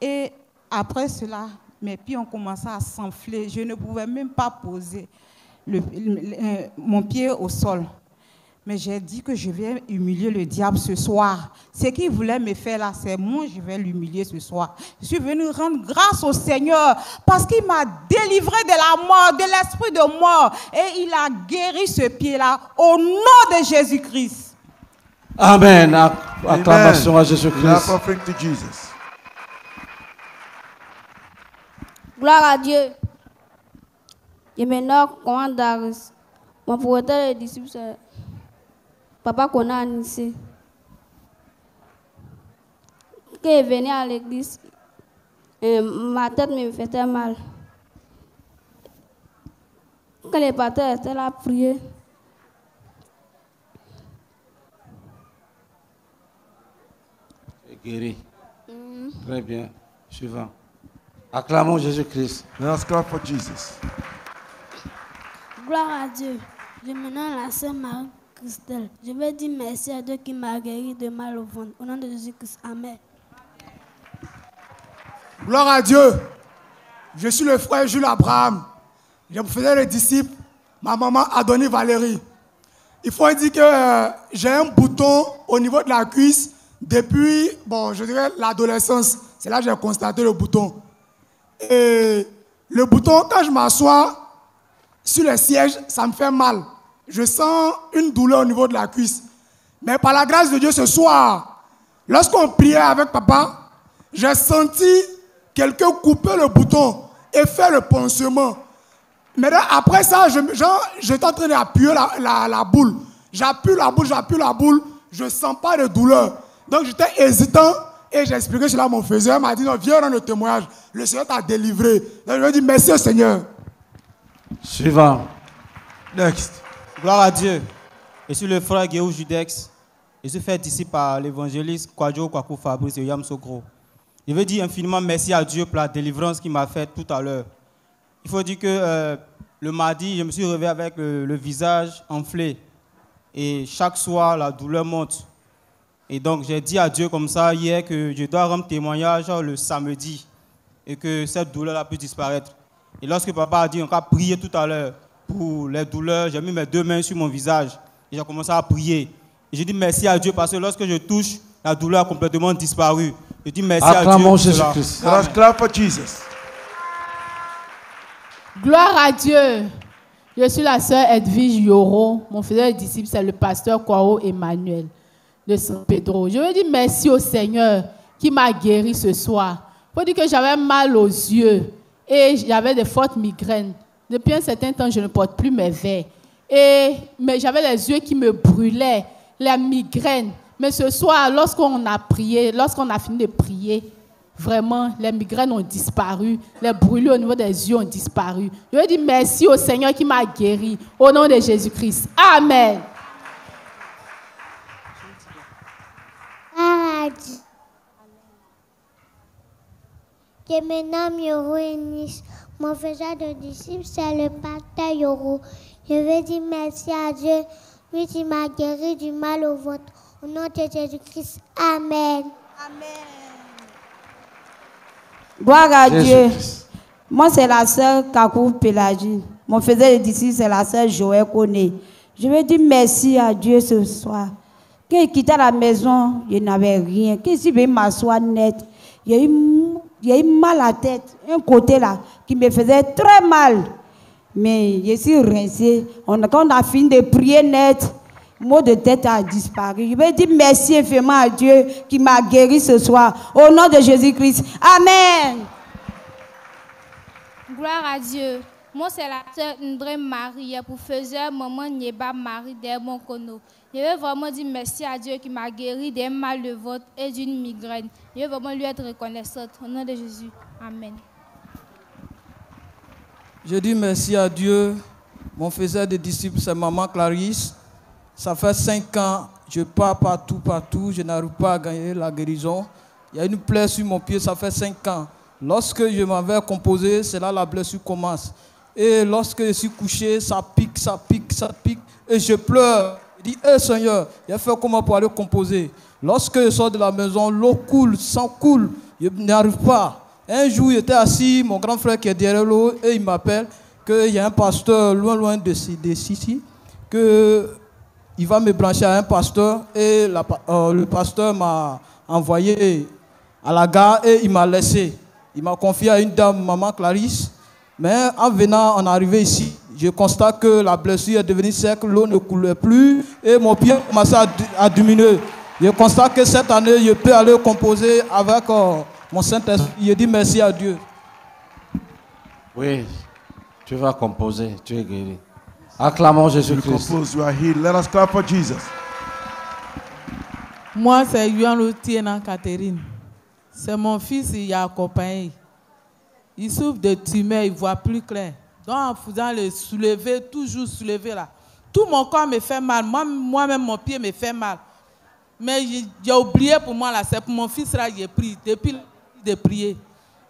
Et après cela, mes pieds ont commencé à s'enfler. Je ne pouvais même pas poser mon pied au sol. Mais j'ai dit que je vais humilier le diable ce soir. Ce qu'il voulait me faire là, c'est moi, je vais l'humilier ce soir. Je suis venue rendre grâce au Seigneur parce qu'il m'a délivré de la mort, de l'esprit de mort. Et il a guéri ce pied-là au nom de Jésus-Christ. Amen. Acclamation à Jésus-Christ. Gloire à Dieu. Et maintenant, comment Darius, mon propriétaire et disciple, c'est Papa qu'on a ici. Quand il venait à l'église, ma tête me faisait mal. Quand les pasteurs étaient là à prier, Guéri. Très bien. Suivant. Acclamons Jésus-Christ. Let us clap for Jesus. Gloire à Dieu. Je me nomme la sœur Marie-Christelle. Je vais dire merci à Dieu qui m'a guéri de mal au ventre. Au nom de Jésus-Christ. Amen. Gloire à Dieu. Je suis le frère Jules Abraham. Je me faisais les disciples. Ma maman Adonie Valérie. Il faut dire que j'ai un bouton au niveau de la cuisse depuis, je dirais l'adolescence. C'est là que j'ai constaté le bouton. Et le bouton, quand je m'assois sur le siège, ça me fait mal. Je sens une douleur au niveau de la cuisse. Mais par la grâce de Dieu, ce soir, lorsqu'on priait avec papa, j'ai senti quelqu'un couper le bouton et faire le pansement. Mais là, après ça, j'étais en train d'appuyer la boule. J'appuie la boule, je ne sens pas de douleur. Donc j'étais hésitant et j'ai expliqué cela à mon faiseur. Il m'a dit, non, viens rendre le témoignage. Le Seigneur t'a délivré. Donc je lui ai dit, merci au Seigneur. Suivant. Next. Gloire à Dieu. Je suis le frère Guéou Judex. Je suis fait disciple par l'évangéliste Kwadjo Kwaku Fabrice et Yam Sokro. Je veux dire infiniment merci à Dieu pour la délivrance qu'il m'a faite tout à l'heure. Il faut dire que le mardi, je me suis réveillé avec le visage enflé. Et chaque soir, la douleur monte. Et donc, j'ai dit à Dieu comme ça hier que je dois rendre témoignage le samedi et que cette douleur-là puisse disparaître. Et lorsque papa a dit, on va prier tout à l'heure pour les douleurs, j'ai mis mes deux mains sur mon visage Et j'ai commencé à prier. Et je dis merci à Dieu parce que lorsque je touche, la douleur a complètement disparu. Je dis merci à Dieu. Acclamons pour cela. Jésus-Christ. Amen. Let's clap for Jesus. Gloire à Dieu. Je suis la sœur Edwige Yoro. Mon fidèle disciple, c'est le pasteur Kwao Emmanuel de San Pedro. Je veux dire merci au Seigneur qui m'a guéri ce soir. Il faut dire que j'avais mal aux yeux et j'avais des fortes migraines. Depuis un certain temps, je ne porte plus mes verres. Mais j'avais les yeux qui me brûlaient, la migraine. Mais ce soir, lorsqu'on a prié, lorsqu'on a fini de prier, vraiment, les migraines ont disparu, les brûlures au niveau des yeux ont disparu. Je veux dire merci au Seigneur qui m'a guéri, au nom de Jésus-Christ. Amen. Je me nomme Yoro Enis. Mon faiseur de disciples, c'est le pasteur Yoro. Je veux dire merci à Dieu, lui qui m'a guéri du mal au ventre. Au nom de Jésus-Christ. Amen. Gloire à Dieu. Jésus-Christ. Moi, c'est la sœur Kakou Pélagie. Mon faiseur de disciples, c'est la sœur Joël Koné. Je veux dire merci à Dieu ce soir. Quand il quittait la maison, il n'avait rien. Quand il veut m'asseoir net, il y a eu mal à la tête, un côté là, qui me faisait très mal. Mais je suis rincé. Quand on a fini de prier net, le mot de tête a disparu. Je veux dire merci infiniment à Dieu qui m'a guéri ce soir. Au nom de Jésus-Christ. Amen. Gloire à Dieu. Moi, c'est la sœur Ndré Marie, pour faiseur maman Nieba Marie d'Hermon Kono. Je veux vraiment dire merci à Dieu qui m'a guéri d'un mal de ventre et d'une migraine. Je veux vraiment lui être reconnaissante. Au nom de Jésus. Amen. Je dis merci à Dieu. Mon faiseur de disciples, c'est maman Clarisse. Ça fait 5 ans, je pars partout, je n'arrive pas à gagner la guérison. Il y a une plaie sur mon pied, ça fait 5 ans. Lorsque je m'avais composé, c'est là la blessure commence. Et lorsque je suis couché, ça pique. Et je pleure. Je dis, Seigneur, j'ai fait comment pour aller composer? Lorsque je sors de la maison, l'eau coule, sang coule. Je n'arrive pas. Un jour, j'étais assis, mon grand frère qui est derrière l'eau, et il m'appelle qu'il y a un pasteur loin d'ici, qu'il va me brancher à un pasteur. Et le pasteur m'a envoyé à la gare et il m'a laissé. Il m'a confié à une dame, maman Clarisse. Mais en venant, on est arrivé ici. Je constate que la blessure est devenue sec, l'eau ne coulait plus et mon pied commençait à diminuer. Je constate que cette année, je peux aller composer avec mon Saint-Esprit. Je dis merci à Dieu. Oui, tu vas composer, tu es guéri. Acclamons Jésus-Christ. You are healed. Let us clap for Jesus. Moi, c'est Yuan Loutiena Catherine. C'est mon fils, il a accompagné. Il souffre de tumeur, il ne voit plus clair. Donc, en faisant le soulever, toujours soulever là, tout mon corps me fait mal. Moi-même, mon pied me fait mal. Mais j'ai oublié pour moi là, c'est pour mon fils là, j'ai pris. Depuis de prier.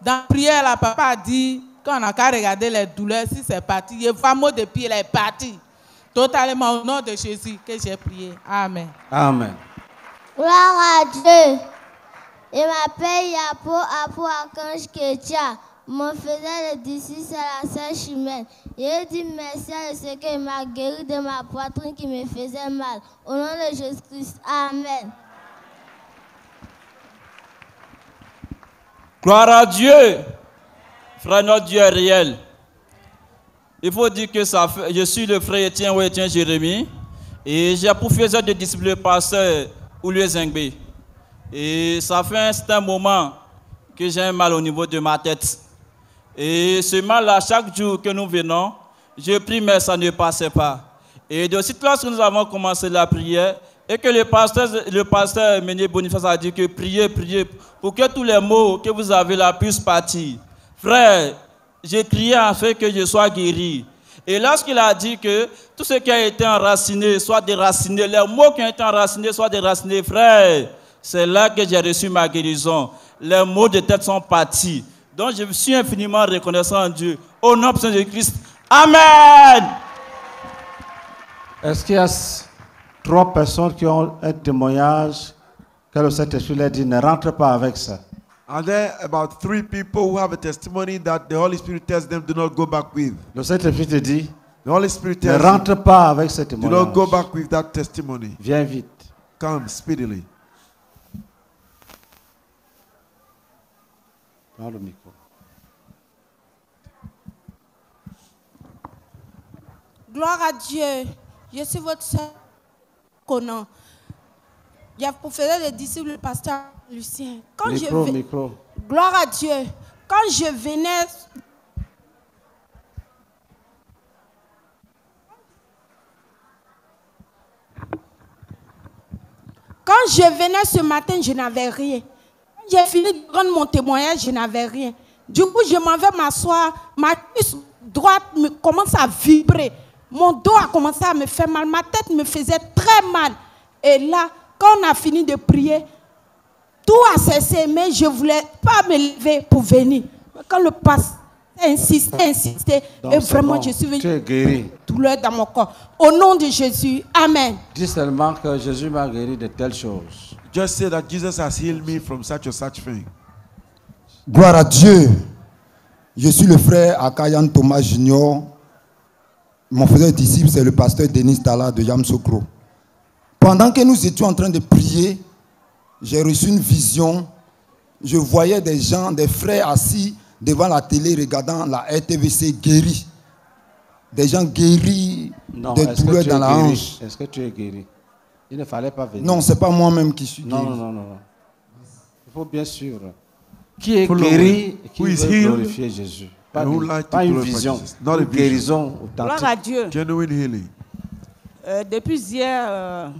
Dans la prière, là, papa a dit, quand on a qu'à regarder les douleurs, si c'est parti, il voit mot de pied, il est parti. Totalement au nom de Jésus que j'ai prié. Amen. Amen. Gloire à Dieu. Je m'appelle Yapo Apo Archange Ketia. Mon faiseur de disciples, c'est la sœur Chimène. Je dis merci à ce qu'il m'a guéri de ma poitrine qui me faisait mal. Au nom de Jésus-Christ. Amen. Gloire à Dieu. Frère, notre Dieu est réel. Il faut dire que je suis le frère Étienne Jérémie. Et j'ai pour faiseur de disciples le pasteur Oulé Zengbe. Et ça fait un certain moment que j'ai un mal au niveau de ma tête. Et ce mal-là, chaque jour que nous venons, je prie, mais ça ne passait pas. Et de suite, lorsque nous avons commencé la prière, et que le pasteur Meunier Boniface a dit que priez pour que tous les maux que vous avez là puissent partir. Frère, j'ai crié afin que je sois guéri. Et lorsqu'il a dit que tout ce qui a été enraciné soit déraciné, les mots qui ont été enracinés soient déracinés, frère, c'est là que j'ai reçu ma guérison. Les maux de tête sont partis. Donc je suis infiniment reconnaissant à Dieu. Au nom de Jésus-Christ. Amen. Est-ce qu'il y a 3 personnes qui ont un témoignage que le Saint-Esprit leur dit ne rentre pas avec ça? Are there about 3 people who have a testimony that the Holy Spirit tells them do not go back with? Le Saint-Esprit te dit The Holy Spirit Ne tells rentre you, pas avec ce do not go témoignage. back with that testimony. Viens vite. Come speedily. Prends le micro. Gloire à Dieu. Je suis votre sœur Conan. Il y a pour faire des disciples le pasteur Lucien. Quand Micro. Gloire à Dieu. Quand je venais ce matin, je n'avais rien. J'ai fini de rendre mon témoignage, je n'avais rien. Du coup, je m'en vais m'asseoir. Ma cuisse droite commence à vibrer. Mon dos a commencé à me faire mal. Ma tête me faisait très mal. Et là, quand on a fini de prier, tout a cessé, mais je ne voulais pas me lever pour venir. Quand le pasteur insistait, Donc, et vraiment, bon. je suis venue. Tu es guéri. Douleur dans mon corps. Au nom de Jésus, Amen. Dis seulement que Jésus m'a guéri de telles choses. Just say that Jesus has healed me from such or such thing. Gloire à Dieu. Je suis le frère Akayan Thomas Junior. Mon frère disciple, c'est le pasteur Denis Tala de Yamsokro. Pendant que nous étions en train de prier, j'ai reçu une vision. Je voyais des gens, des frères assis devant la télé regardant la RTVC guéris. Des gens guéris de douleurs dans la hanche. Est-ce que tu es guéri? Il ne fallait pas venir. Non, ce n'est pas moi-même qui suis guéri. Non. Il faut bien suivre. Qui est guéri et qui veut glorifier Jésus. Pas une vision, une guérison Gloire à authentique. Dieu. Genuine healing. Depuis hier,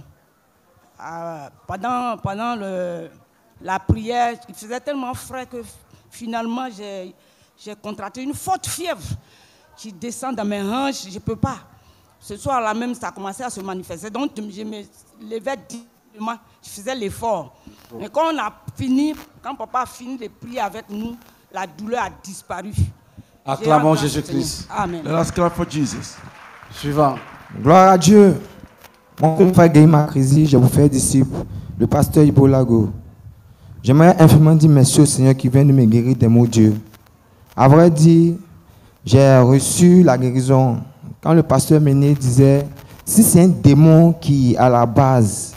pendant la prière, il faisait tellement frais que finalement j'ai contracté une forte fièvre qui descend dans mes hanches. Je ne peux pas. Ce soir-là même, ça a commencé à se manifester. Donc je me levais directement, je faisais l'effort. Mais quand papa a fini de prier avec nous, la douleur a disparu. Acclamons Jésus-Christ. Amen. Let us clap for Jesus. Suivant. Gloire à Dieu. Mon frère Guy Macrisi, je vous fais disciple, le pasteur Ibo Lago. J'aimerais infiniment dire merci au Seigneur qui vient de me guérir des maux de Dieu. À vrai dire, j'ai reçu la guérison quand le pasteur Méné disait, si c'est un démon qui à la base,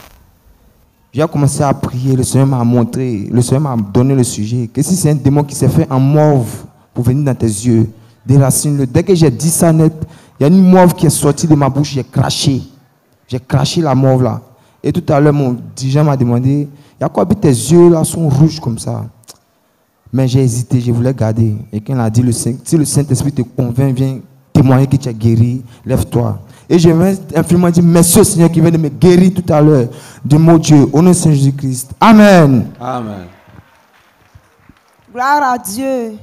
j'ai commencé à prier, le Seigneur m'a montré, le Seigneur m'a donné le sujet, que si c'est un démon qui s'est fait en mauve pour venir dans tes yeux, déracine-le. Dès que j'ai dit ça net, il y a une mauve qui est sortie de ma bouche, j'ai craché. J'ai craché la mauve là. Et tout à l'heure, mon dirigeant m'a demandé, il y a quoi, tes yeux là sont rouges comme ça. Mais j'ai hésité, je voulais garder. Et quand il a dit, si le Saint-Esprit te convainc, viens témoigner que tu es guéri, lève-toi. Et je vais infiniment dire merci au Seigneur qui vient de me guérir tout à l'heure de mon Dieu, au nom de Saint Jésus-Christ. Amen. Amen. Gloire à Dieu.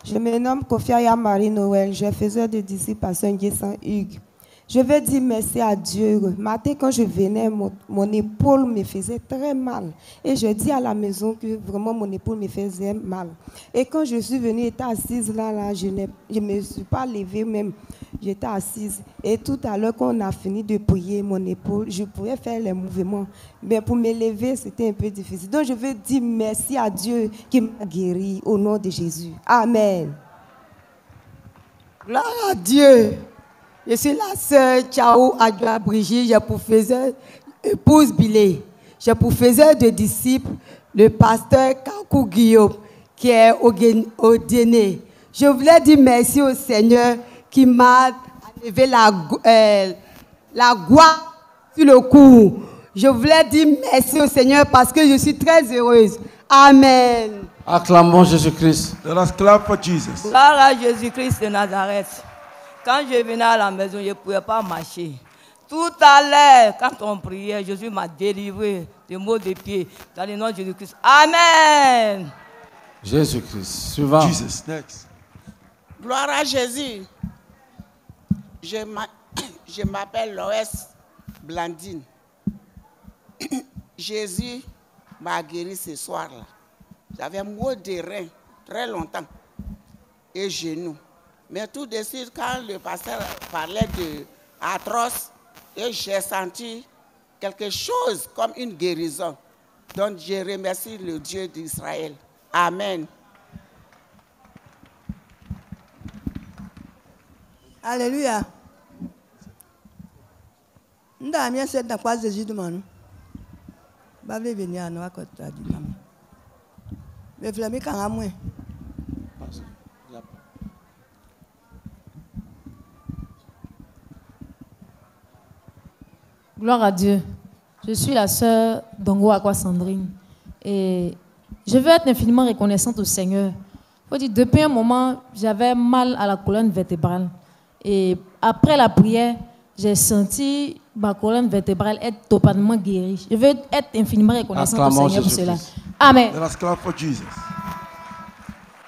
Je me nomme Kofia Marie-Noël. Je faisais des disciples à Saint-Hugues. Je veux dire merci à Dieu. Matin, quand je venais, mon épaule me faisait très mal. Et je dis à la maison que vraiment mon épaule me faisait mal. Et quand je suis venue, j'étais assise là, je ne me suis pas levée même. J'étais assise. Et tout à l'heure, quand on a fini de prier, mon épaule, je pouvais faire les mouvements. Mais pour me lever, c'était un peu difficile. Donc je veux dire merci à Dieu qui m'a guéri au nom de Jésus. Amen. Gloire à Dieu. Je suis la sœur Tchao Adjoa Brigitte, je pour faisais épouse Bilé. Je pour faisais de disciples le pasteur Kakou Guillaume qui est au Déné. Je voulais dire merci au Seigneur qui m'a enlevé la gloire sur le cou. Je voulais dire merci au Seigneur parce que je suis très heureuse. Amen. Acclamons Jésus-Christ. Let us clap for Jesus. Gloire à Jésus-Christ de Nazareth. Quand je venais à la maison, je ne pouvais pas marcher. Tout à l'heure, quand on priait, Jésus m'a délivré des maux de pied. Dans le nom de Jésus-Christ. Amen. Jésus-Christ. Suivant. Jesus, next. Gloire à Jésus. Je m'appelle Loès Blandine. Jésus m'a guéri ce soir-là. J'avais maux de rein très longtemps et genoux. Mais tout de suite, quand le pasteur parlait de atroce, et j'ai senti quelque chose comme une guérison. Donc, je remercie le Dieu d'Israël. Amen. Alléluia. Nda mia c'est dans quoi Jésus demande. Ba venir à nous à côté du maman. Mais flamé quand à moi. Gloire à Dieu. Je suis la sœur d'Ongo Aqua Sandrine. Et je veux être infiniment reconnaissante au Seigneur. Faut dire, depuis un moment, j'avais mal à la colonne vertébrale. Et après la prière, j'ai senti ma colonne vertébrale être totalement guérie. Je veux être infiniment reconnaissante au Seigneur pour cela. Amen.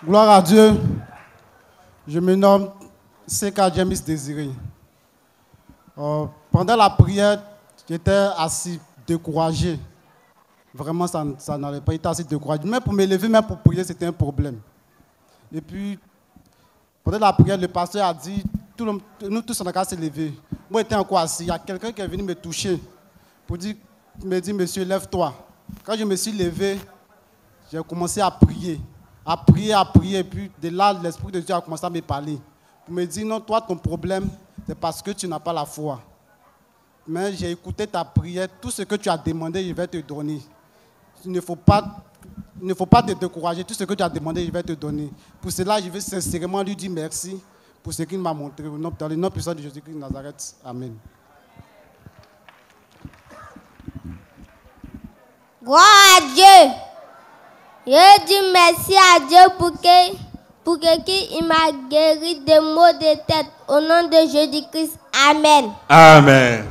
Gloire à Dieu. Je me nomme Seka James Désiré. Pendant la prière, j'étais assis, découragé. Vraiment, ça n'allait pas été assez découragé. Même pour me lever, même pour prier, c'était un problème. Et puis, pendant la prière, le pasteur a dit, nous tous, on a qu'à se lever. Moi, j'étais encore assis. Il y a quelqu'un qui est venu me toucher pour me dire, monsieur, lève-toi. Quand je me suis levé, j'ai commencé à prier. À prier. Et puis, de là, l'Esprit de Dieu a commencé à me parler. Pour me dire, non, toi, ton problème, c'est parce que tu n'as pas la foi. Mais j'ai écouté ta prière. Tout ce que tu as demandé, je vais te donner. Il ne faut pas te décourager. Tout ce que tu as demandé, je vais te donner. Pour cela, je veux sincèrement lui dire merci pour ce qu'il m'a montré. Dans le nom puissant de Jésus-Christ de Nazareth. Amen. Gloire à Dieu. Je dis merci à Dieu pour qu'il m'a guéri des maux de tête. Au nom de Jésus-Christ. Amen. Amen.